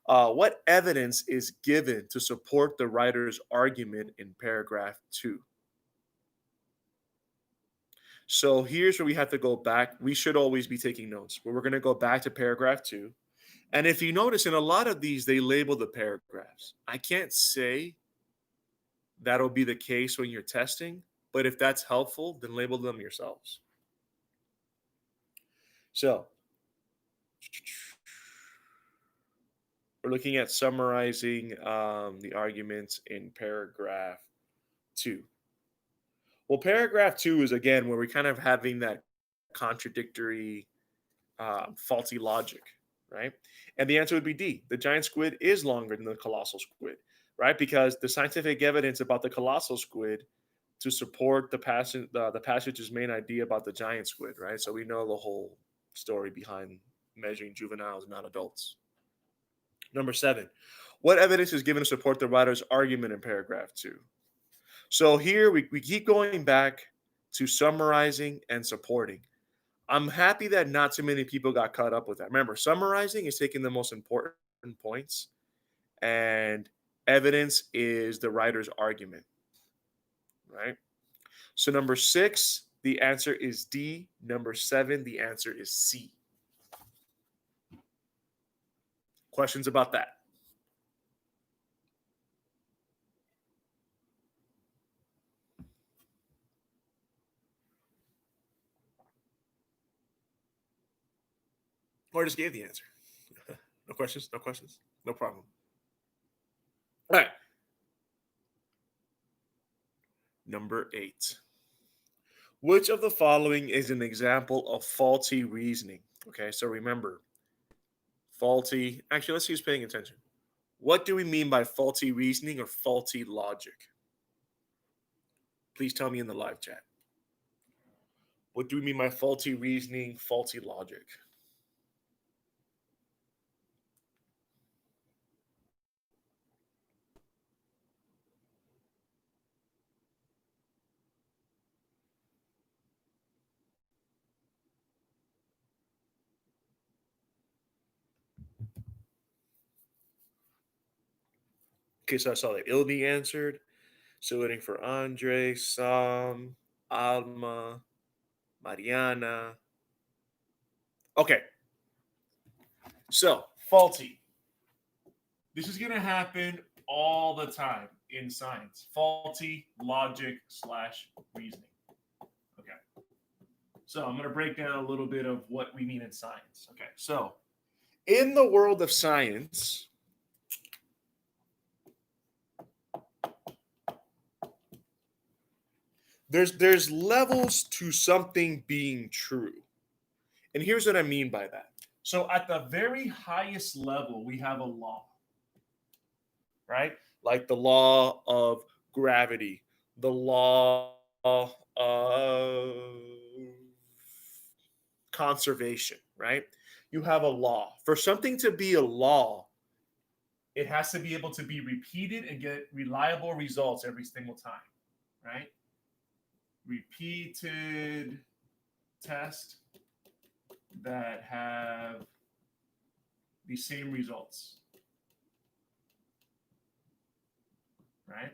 What evidence is given to support the writer's argument in paragraph 2? So here's where we have to go back. We should always be taking notes, but we're going to go back to paragraph 2. And if you notice, in a lot of these, they label the paragraphs. I can't say that'll be the case when you're testing, but if that's helpful, then label them yourselves. So we're looking at summarizing the arguments in paragraph 2. Well, paragraph 2 is again where we're kind of having that contradictory, faulty logic, right? And the answer would be D. The giant squid is longer than the colossal squid, right? Because the scientific evidence about the colossal squid to support the passage's main idea about the giant squid, right? So we know the whole story behind measuring juveniles, not adults. Number 7, what evidence is given to support the writer's argument in paragraph 2? So here we keep going back to summarizing and supporting. I'm happy that not too many people got caught up with that. Remember, summarizing is taking the most important points, and evidence is the writer's argument, right? So number 6, the answer is D. Number 7, the answer is C. Questions about that? Or just gave the answer. No questions? No questions? No problem. All right. Number 8. Which of the following is an example of faulty reasoning? Okay, so remember, faulty. Actually, let's see who's paying attention. What do we mean by faulty reasoning or faulty logic? Please tell me in the live chat. What do we mean by faulty reasoning, faulty logic? Okay, so I saw that Ilby answered. So waiting for Andre, Sam, Alma, Mariana. Okay, so faulty. This is going to happen all the time in science. Faulty logic slash reasoning. Okay. So I'm going to break down a little bit of what we mean in science. Okay. So In the world of science, there's levels to something being true. And here's what I mean by that. So at the very highest level, we have a law, right? Like the law of gravity, the law of conservation, right? You have a law. For something to be a law, it has to be able to be repeated and get reliable results every single time, right? Repeated test that have the same results, right?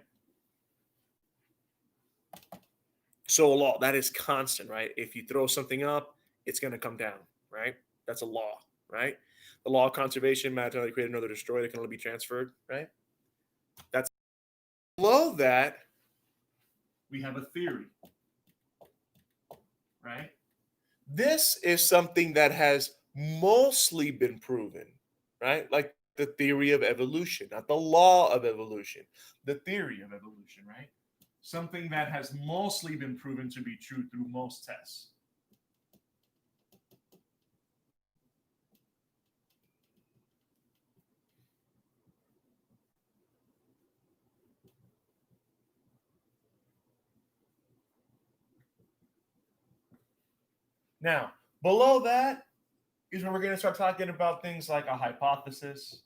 So a law that is constant, right? If you throw something up, it's going to come down, right? That's a law, right? The law of conservation, matter they create another destroy that can only be transferred, right? That's below that. We have a theory, right? This is something that has mostly been proven, right? Like the theory of evolution, not the law of evolution, the theory of evolution, right? Something that has mostly been proven to be true through most tests. Now, below that is where we're going to start talking about things like a hypothesis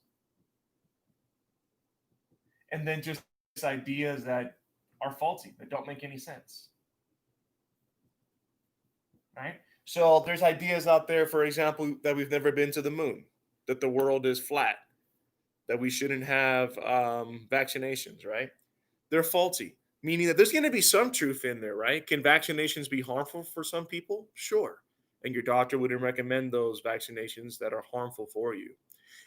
and then just ideas that are faulty, that don't make any sense. Right? So there's ideas out there, for example, that we've never been to the moon, that the world is flat, that we shouldn't have vaccinations, right? They're faulty, meaning that there's going to be some truth in there, right? Can vaccinations be harmful for some people? Sure. And your doctor wouldn't recommend those vaccinations that are harmful for you.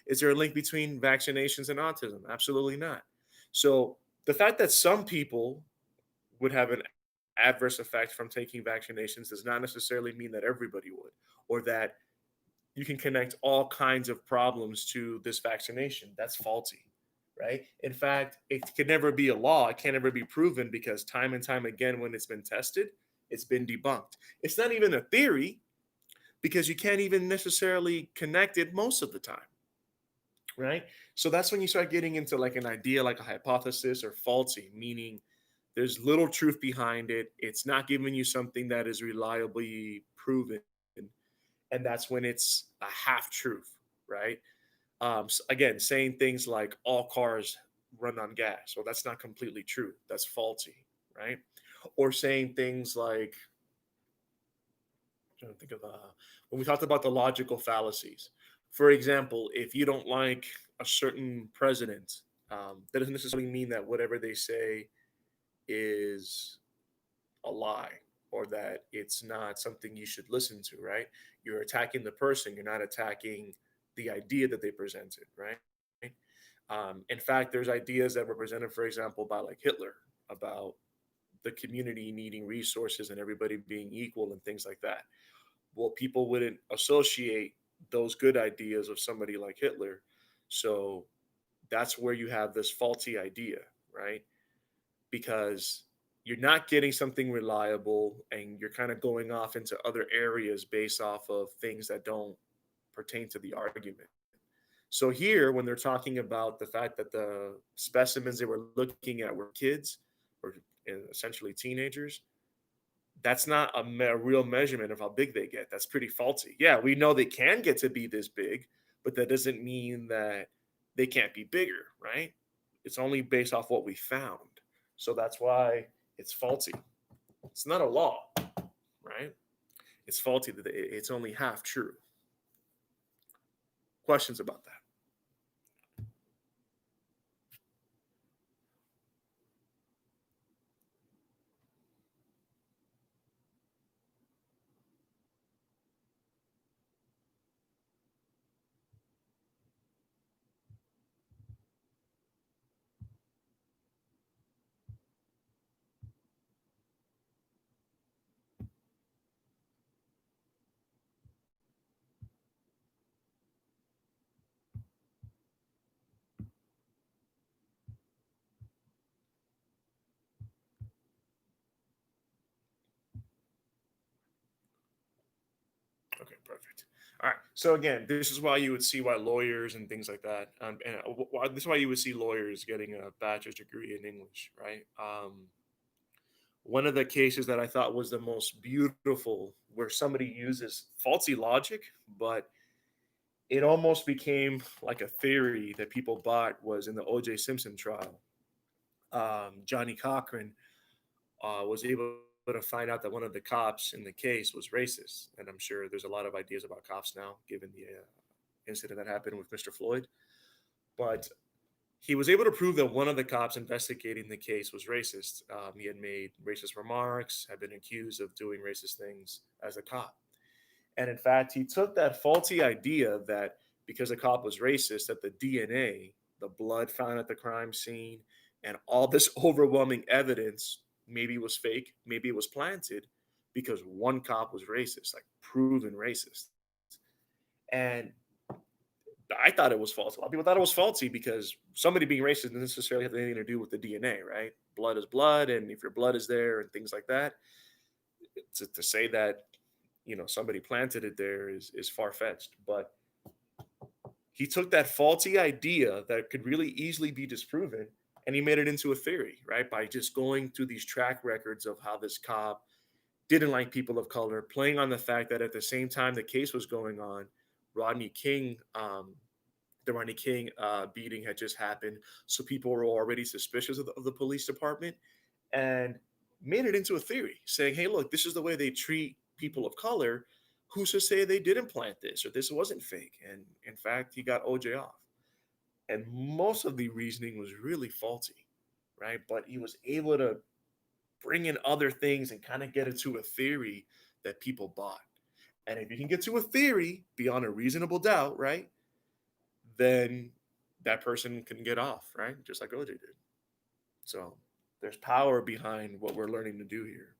Is there a link between vaccinations and autism? Absolutely not. So the fact that some people would have an adverse effect from taking vaccinations does not necessarily mean that everybody would, or that you can connect all kinds of problems to this vaccination. That's faulty, right? In fact, it can never be a law. It can't ever be proven because time and time again, when it's been tested, it's been debunked. It's not even a theory because you can't even necessarily connect it most of the time, right? So that's when you start getting into like an idea, like a hypothesis or faulty, meaning there's little truth behind it. It's not giving you something that is reliably proven. And that's when it's a half truth, right? Again, saying things like all cars run on gas. Well, that's not completely true. That's faulty, right? Or saying things like, I'm trying to think of when we talked about the logical fallacies. For example, if you don't like a certain president, that doesn't necessarily mean that whatever they say is a lie or that it's not something you should listen to, right? You're attacking the person, you're not attacking the idea that they presented, right? In fact, there's ideas that were presented, for example, by like Hitler about the community needing resources and everybody being equal and things like that. Well, people wouldn't associate those good ideas of somebody like Hitler. So that's where you have this faulty idea, right? Because you're not getting something reliable and you're kind of going off into other areas based off of things that don't pertain to the argument. So here, when they're talking about the fact that the specimens they were looking at were kids or essentially teenagers, that's not a real measurement of how big they get. That's pretty faulty. Yeah, we know they can get to be this big, but that doesn't mean that they can't be bigger, right? It's only based off what we found. So that's why it's faulty. It's not a law, right? It's faulty that it's only half true. Questions about that? Perfect. All right. So again, this is why you would see why lawyers and things like that, and this is why you would see lawyers getting a bachelor's degree in English, right? One of the cases that I thought was the most beautiful, where somebody uses faulty logic, but it almost became like a theory that people bought, was in the O.J. Simpson trial. Johnny Cochran was able to find out that one of the cops in the case was racist, and I'm sure there's a lot of ideas about cops now, given the incident that happened with Mr. Floyd. But he was able to prove that one of the cops investigating the case was racist. He had made racist remarks, had been accused of doing racist things as a cop. And in fact, he took that faulty idea that because a cop was racist, that the DNA, the blood found at the crime scene, and all this overwhelming evidence, maybe it was fake, maybe it was planted because one cop was racist, like proven racist. And I thought it was false. A lot of people thought it was faulty because somebody being racist doesn't necessarily have anything to do with the DNA, right? Blood is blood, and if your blood is there and things like that, to say that somebody planted it there is far fetched. But he took that faulty idea that could really easily be disproven, and he made it into a theory, right? By just going through these track records of how this cop didn't like people of color, playing on the fact that at the same time the case was going on, Rodney King, the Rodney King beating had just happened, so people were already suspicious of the police department, and made it into a theory, saying, "Hey, look, this is the way they treat people of color. Who's to say they didn't plant this or this wasn't fake?" And in fact, he got OJ off. And most of the reasoning was really faulty, right? But he was able to bring in other things and kind of get into a theory that people bought. And if you can get to a theory beyond a reasonable doubt, right, then that person can get off, right? Just like OJ did. So there's power behind what we're learning to do here.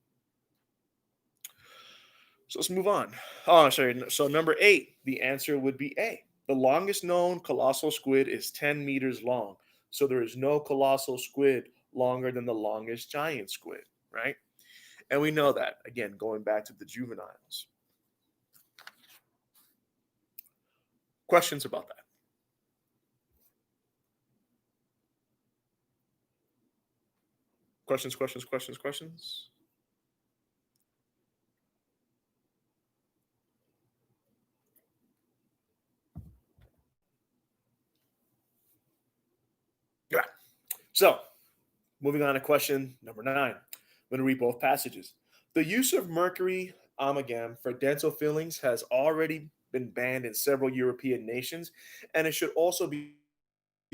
So let's move on. Oh, sorry. So number 8, the answer would be A. The longest known colossal squid is 10 meters long. So there is no colossal squid longer than the longest giant squid, right? And we know that, again, going back to the juveniles. Questions about that? Questions, questions, questions, questions? Yeah. So moving on to question number 9. I'm going to read both passages. The use of mercury amalgam for dental fillings has already been banned in several European nations, and it should also be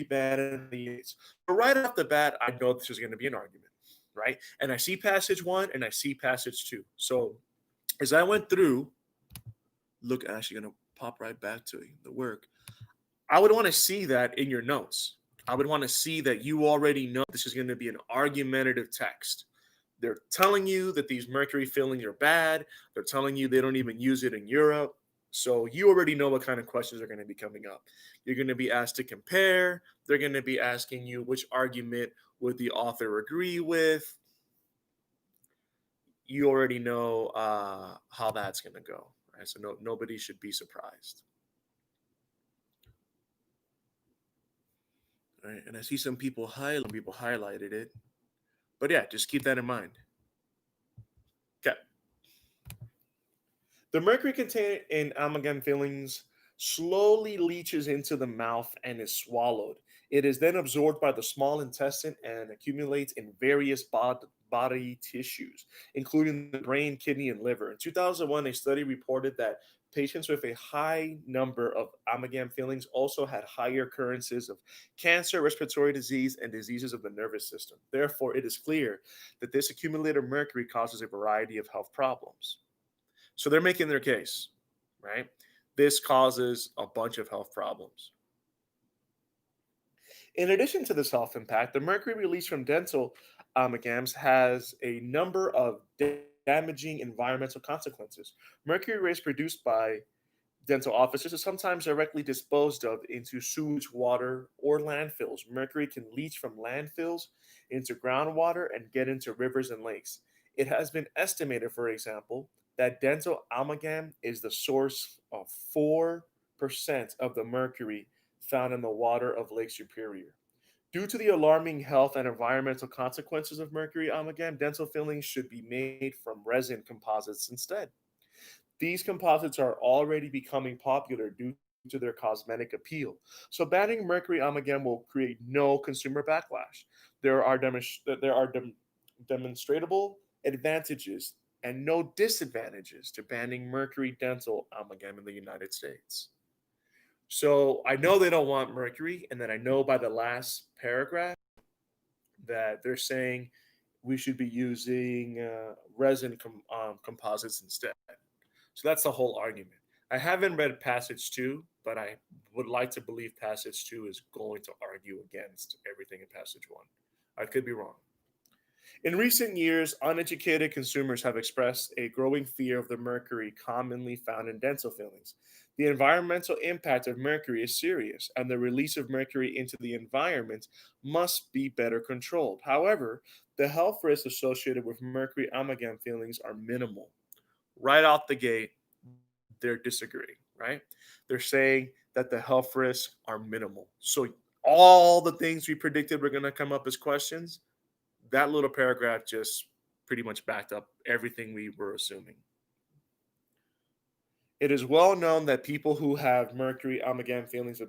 banned in the United States. But right off the bat, I know this is going to be an argument, right? And I see passage 1 and I see passage 2. So as I went through, look, actually going to pop right back to the work. I would want to see that in your notes. I would want to see that you already know this is going to be an argumentative text. They're telling you that these mercury fillings are bad. They're telling you they don't even use it in Europe. So you already know what kind of questions are going to be coming up. You're going to be asked to compare. They're going to be asking you which argument would the author agree with. You already know how that's going to go. Right? So nobody should be surprised. Right? And I see some people highlighted it. But yeah, just keep that in mind. Okay. The mercury contained in amalgam fillings slowly leaches into the mouth and is swallowed. It is then absorbed by the small intestine and accumulates in various body tissues, including the brain, kidney, and liver. In 2001, a study reported that patients with a high number of amalgam fillings also had higher occurrences of cancer, respiratory disease, and diseases of the nervous system. Therefore, it is clear that this accumulated mercury causes a variety of health problems. So they're making their case, right? This causes a bunch of health problems. In addition to this health impact, the mercury released from dental amalgams has a number of damaging environmental consequences. Mercury waste produced by dental offices is sometimes directly disposed of into sewage, water, or landfills. Mercury can leach from landfills into groundwater and get into rivers and lakes. It has been estimated, for example, that dental amalgam is the source of 4% of the mercury found in the water of Lake Superior. Due to the alarming health and environmental consequences of mercury amalgam, dental fillings should be made from resin composites instead. These composites are already becoming popular due to their cosmetic appeal. So banning mercury amalgam will create no consumer backlash. There are demonstrable advantages and no disadvantages to banning mercury dental amalgam in the United States. So I know they don't want mercury, and then I know by the last paragraph that they're saying we should be using composites instead. So that's the whole argument. I haven't read passage two, but I would like to believe passage two is going to argue against everything in passage one. I could be wrong. In recent years, uneducated consumers have expressed a growing fear of the mercury commonly found in dental fillings. The environmental impact of mercury is serious, and the release of mercury into the environment must be better controlled. However, the health risks associated with mercury amalgam fillings are minimal. Right out the gate, they're disagreeing, right? They're saying that the health risks are minimal. So, all the things we predicted were going to come up as questions, that little paragraph just pretty much backed up everything we were assuming. It is well known that people who have mercury amalgam fillings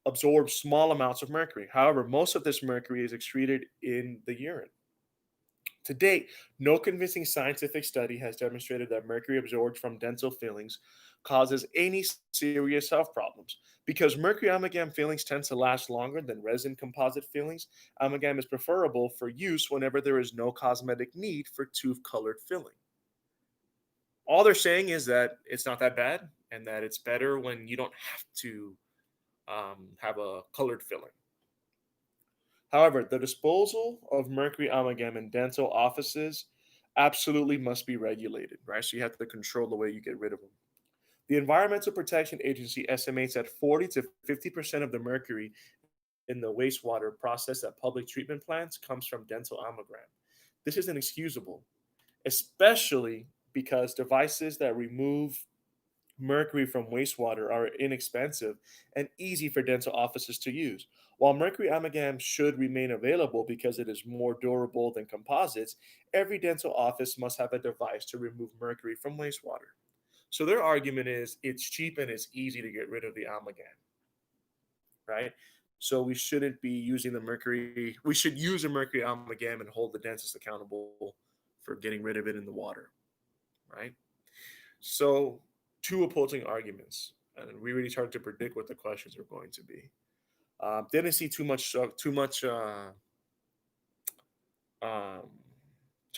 absorb small amounts of mercury. However, most of this mercury is excreted in the urine. To date, no convincing scientific study has demonstrated that mercury absorbed from dental fillings causes any serious health problems. Because mercury amalgam fillings tend to last longer than resin composite fillings, amalgam is preferable for use whenever there is no cosmetic need for tooth colored filling. All they're saying is that it's not that bad and that it's better when you don't have to have a colored filling. However, the disposal of mercury amalgam in dental offices absolutely must be regulated, right? So you have to control the way you get rid of them. The Environmental Protection Agency estimates that 40 to 50% of the mercury in the wastewater processed at public treatment plants comes from dental amalgam. This is inexcusable, especially because devices that remove mercury from wastewater are inexpensive and easy for dental offices to use. While mercury amalgam should remain available because it is more durable than composites, every dental office must have a device to remove mercury from wastewater. So their argument is it's cheap and it's easy to get rid of the amalgam, right? So we shouldn't be using the mercury. We should use a mercury amalgam and hold the dentist accountable for getting rid of it in the water, right? So, two opposing arguments, and we really tried to predict what the questions were going to be. Didn't see um, too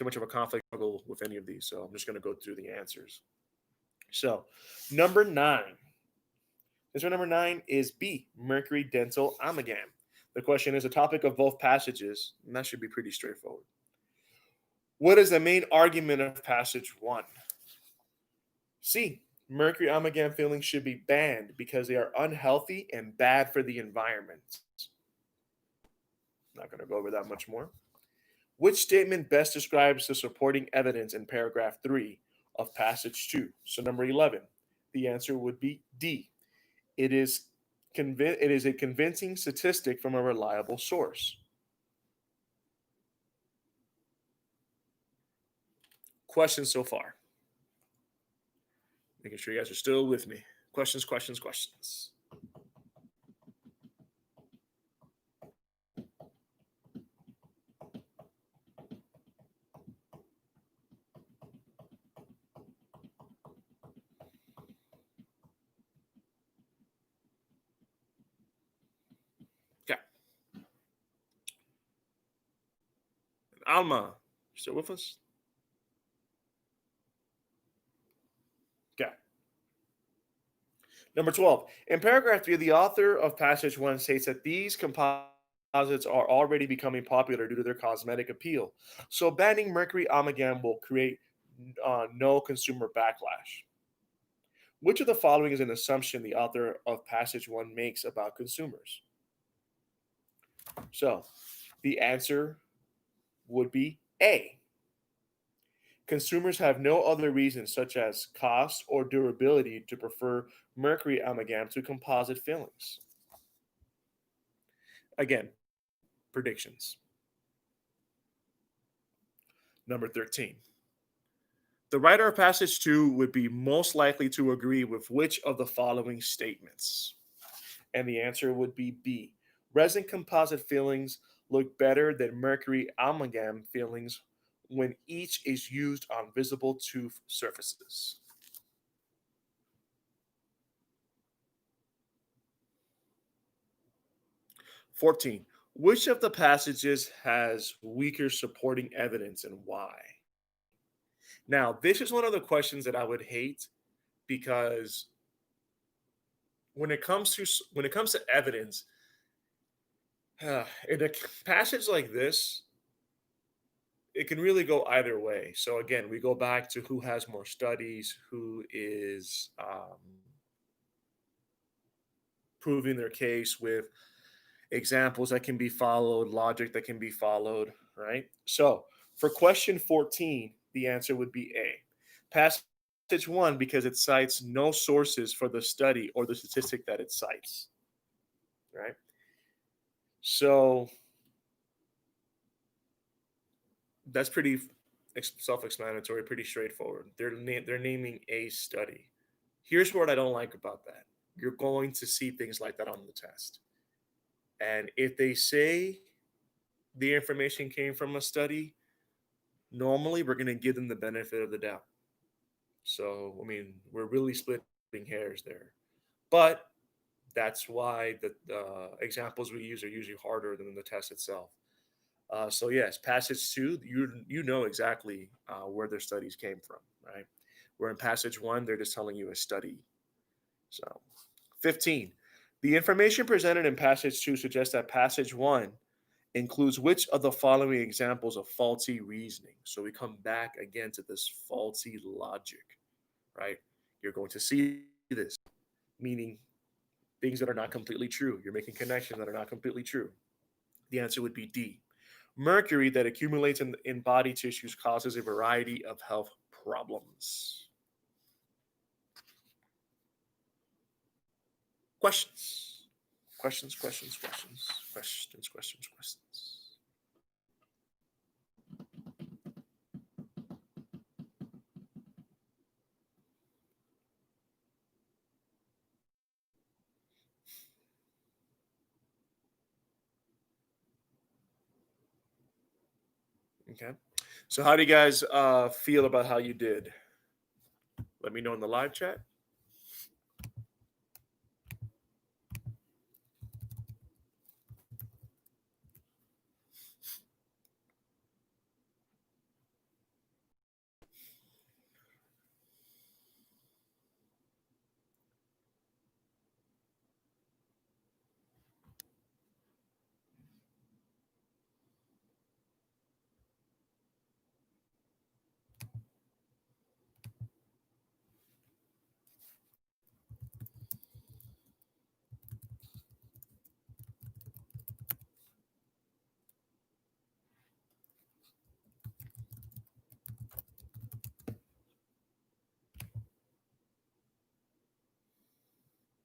much of a conflict struggle with any of these, so I'm just going to go through the answers. So, number nine. Answer number nine is B, mercury dental amalgam. The question is a topic of both passages, and that should be pretty straightforward. What is the main argument of passage one? C. Mercury amalgam fillings should be banned because they are unhealthy and bad for the environment. Not going to go over that much more. Which statement best describes the supporting evidence in paragraph 3 of passage 2? So, number 11, the answer would be D. It is, it is a convincing statistic from a reliable source. Questions so far? Making sure you guys are still with me. Questions, questions, questions. Okay. Alma, still with us? Okay. Number 12. In paragraph 3, the author of passage 1 states that these composites are already becoming popular due to their cosmetic appeal. So banning mercury amalgam will create no consumer backlash. Which of the following is an assumption the author of passage 1 makes about consumers? So the answer would be A. Consumers have no other reason, such as cost or durability, to prefer mercury amalgam to composite fillings. Again, predictions. Number 13. The writer of passage 2 would be most likely to agree with which of the following statements? And the answer would be B. Resin composite fillings look better than mercury amalgam fillings when each is used on visible tooth surfaces. 14. Which of the passages has weaker supporting evidence and why? Now, this is one of the questions that I would hate because when it comes to evidence, in a passage like this, it can really go either way. So again, we go back to who has more studies, who is proving their case with examples that can be followed, logic that can be followed, right? So for question 14, the answer would be A. Passage 1, because it cites no sources for the study or the statistic that it cites, right? So that's pretty self-explanatory, pretty straightforward. They're naming a study. Here's what I don't like about that. You're going to see things like that on the test. And if they say the information came from a study, normally we're going to give them the benefit of the doubt. So, I mean, we're really splitting hairs there. But that's why the examples we use are usually harder than the test itself. So yes, passage 2, you know exactly where their studies came from, right? Where in passage 1, they're just telling you a study. So 15, the information presented in passage 2 suggests that passage 1 includes which of the following examples of faulty reasoning. So we come back again to this faulty logic, right? You're going to see this, meaning things that are not completely true. You're making connections that are not completely true. The answer would be D. Mercury that accumulates in body tissues causes a variety of health problems. Questions? Questions. Okay. So, how do you guys feel about how you did? Let me know in the live chat.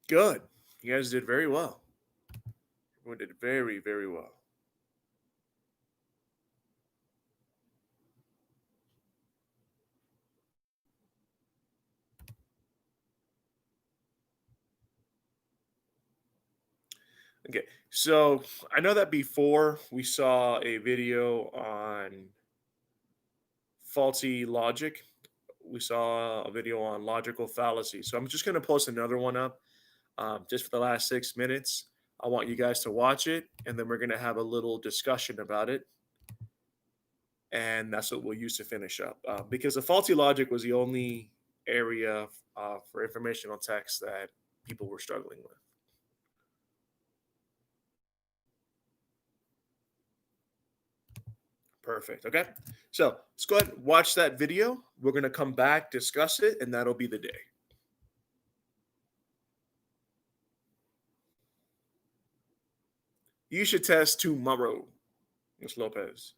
Good. You guys did very well. Everyone did very, very well. Okay. So, I know that before we saw a video on faulty logic. We saw a video on logical fallacy. So I'm just going to post another one up just for the last 6 minutes. I want you guys to watch it, and then we're going to have a little discussion about it. And that's what we'll use to finish up. Because the faulty logic was the only area for informational text that people were struggling with. Perfect. Okay. So let's go ahead and watch that video. We're going to come back, discuss it, and that'll be the day. You should test tomorrow, Ms. Lopez.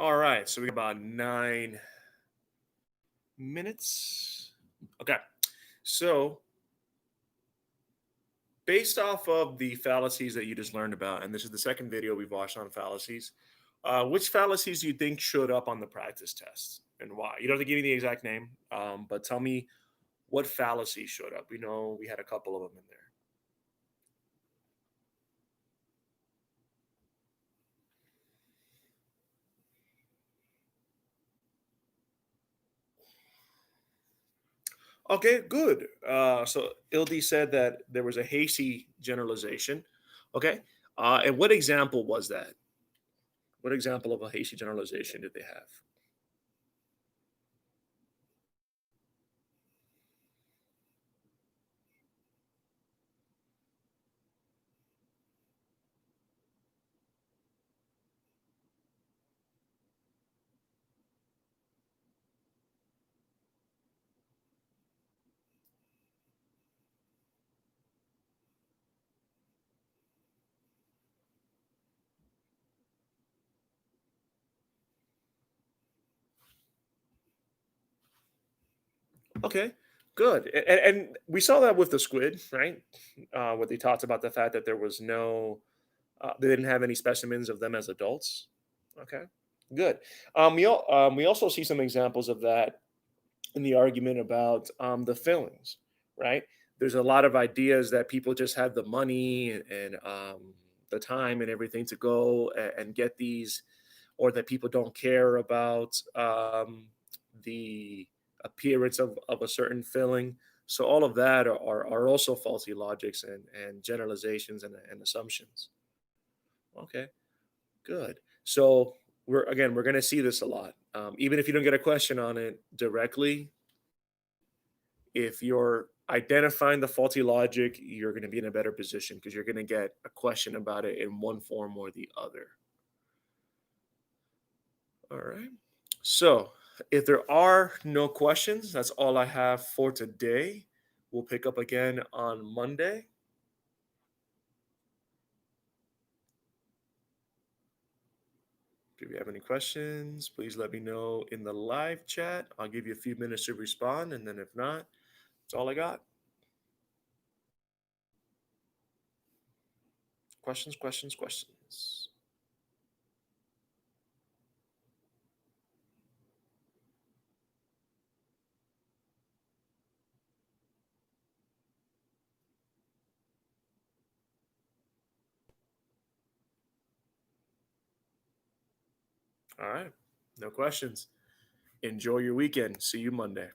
All right, so we got about 9 minutes. Okay, so based off of the fallacies that you just learned about, and this is the second video we've watched on fallacies, which fallacies do you think showed up on the practice test and why? You don't have to give me the exact name, but tell me what fallacy showed up. We know we had a couple of them in there. Okay, good. So Ildi said that there was a hasty generalization. Okay. And what example was that? What example of a hasty generalization did they have? Okay, good. And we saw that with the squid, right? What they talked about the fact that there was no, they didn't have any specimens of them as adults. Okay, good. We also see some examples of that in the argument about the fillings, right? There's a lot of ideas that people just have the money and the time and everything to go and get these, or that people don't care about the appearance of a certain filling. So all of that are also faulty logics and generalizations and assumptions. Okay, good. So we're going to see this a lot. Even if you don't get a question on it directly, if you're identifying the faulty logic, you're going to be in a better position because you're going to get a question about it in one form or the other. All right. So, if there are no questions, that's all I have for today. We'll pick up again on Monday. If you have any questions, please let me know in the live chat. I'll give you a few minutes to respond. And then if not, that's all I got. Questions, questions, questions. All right. No questions. Enjoy your weekend. See you Monday.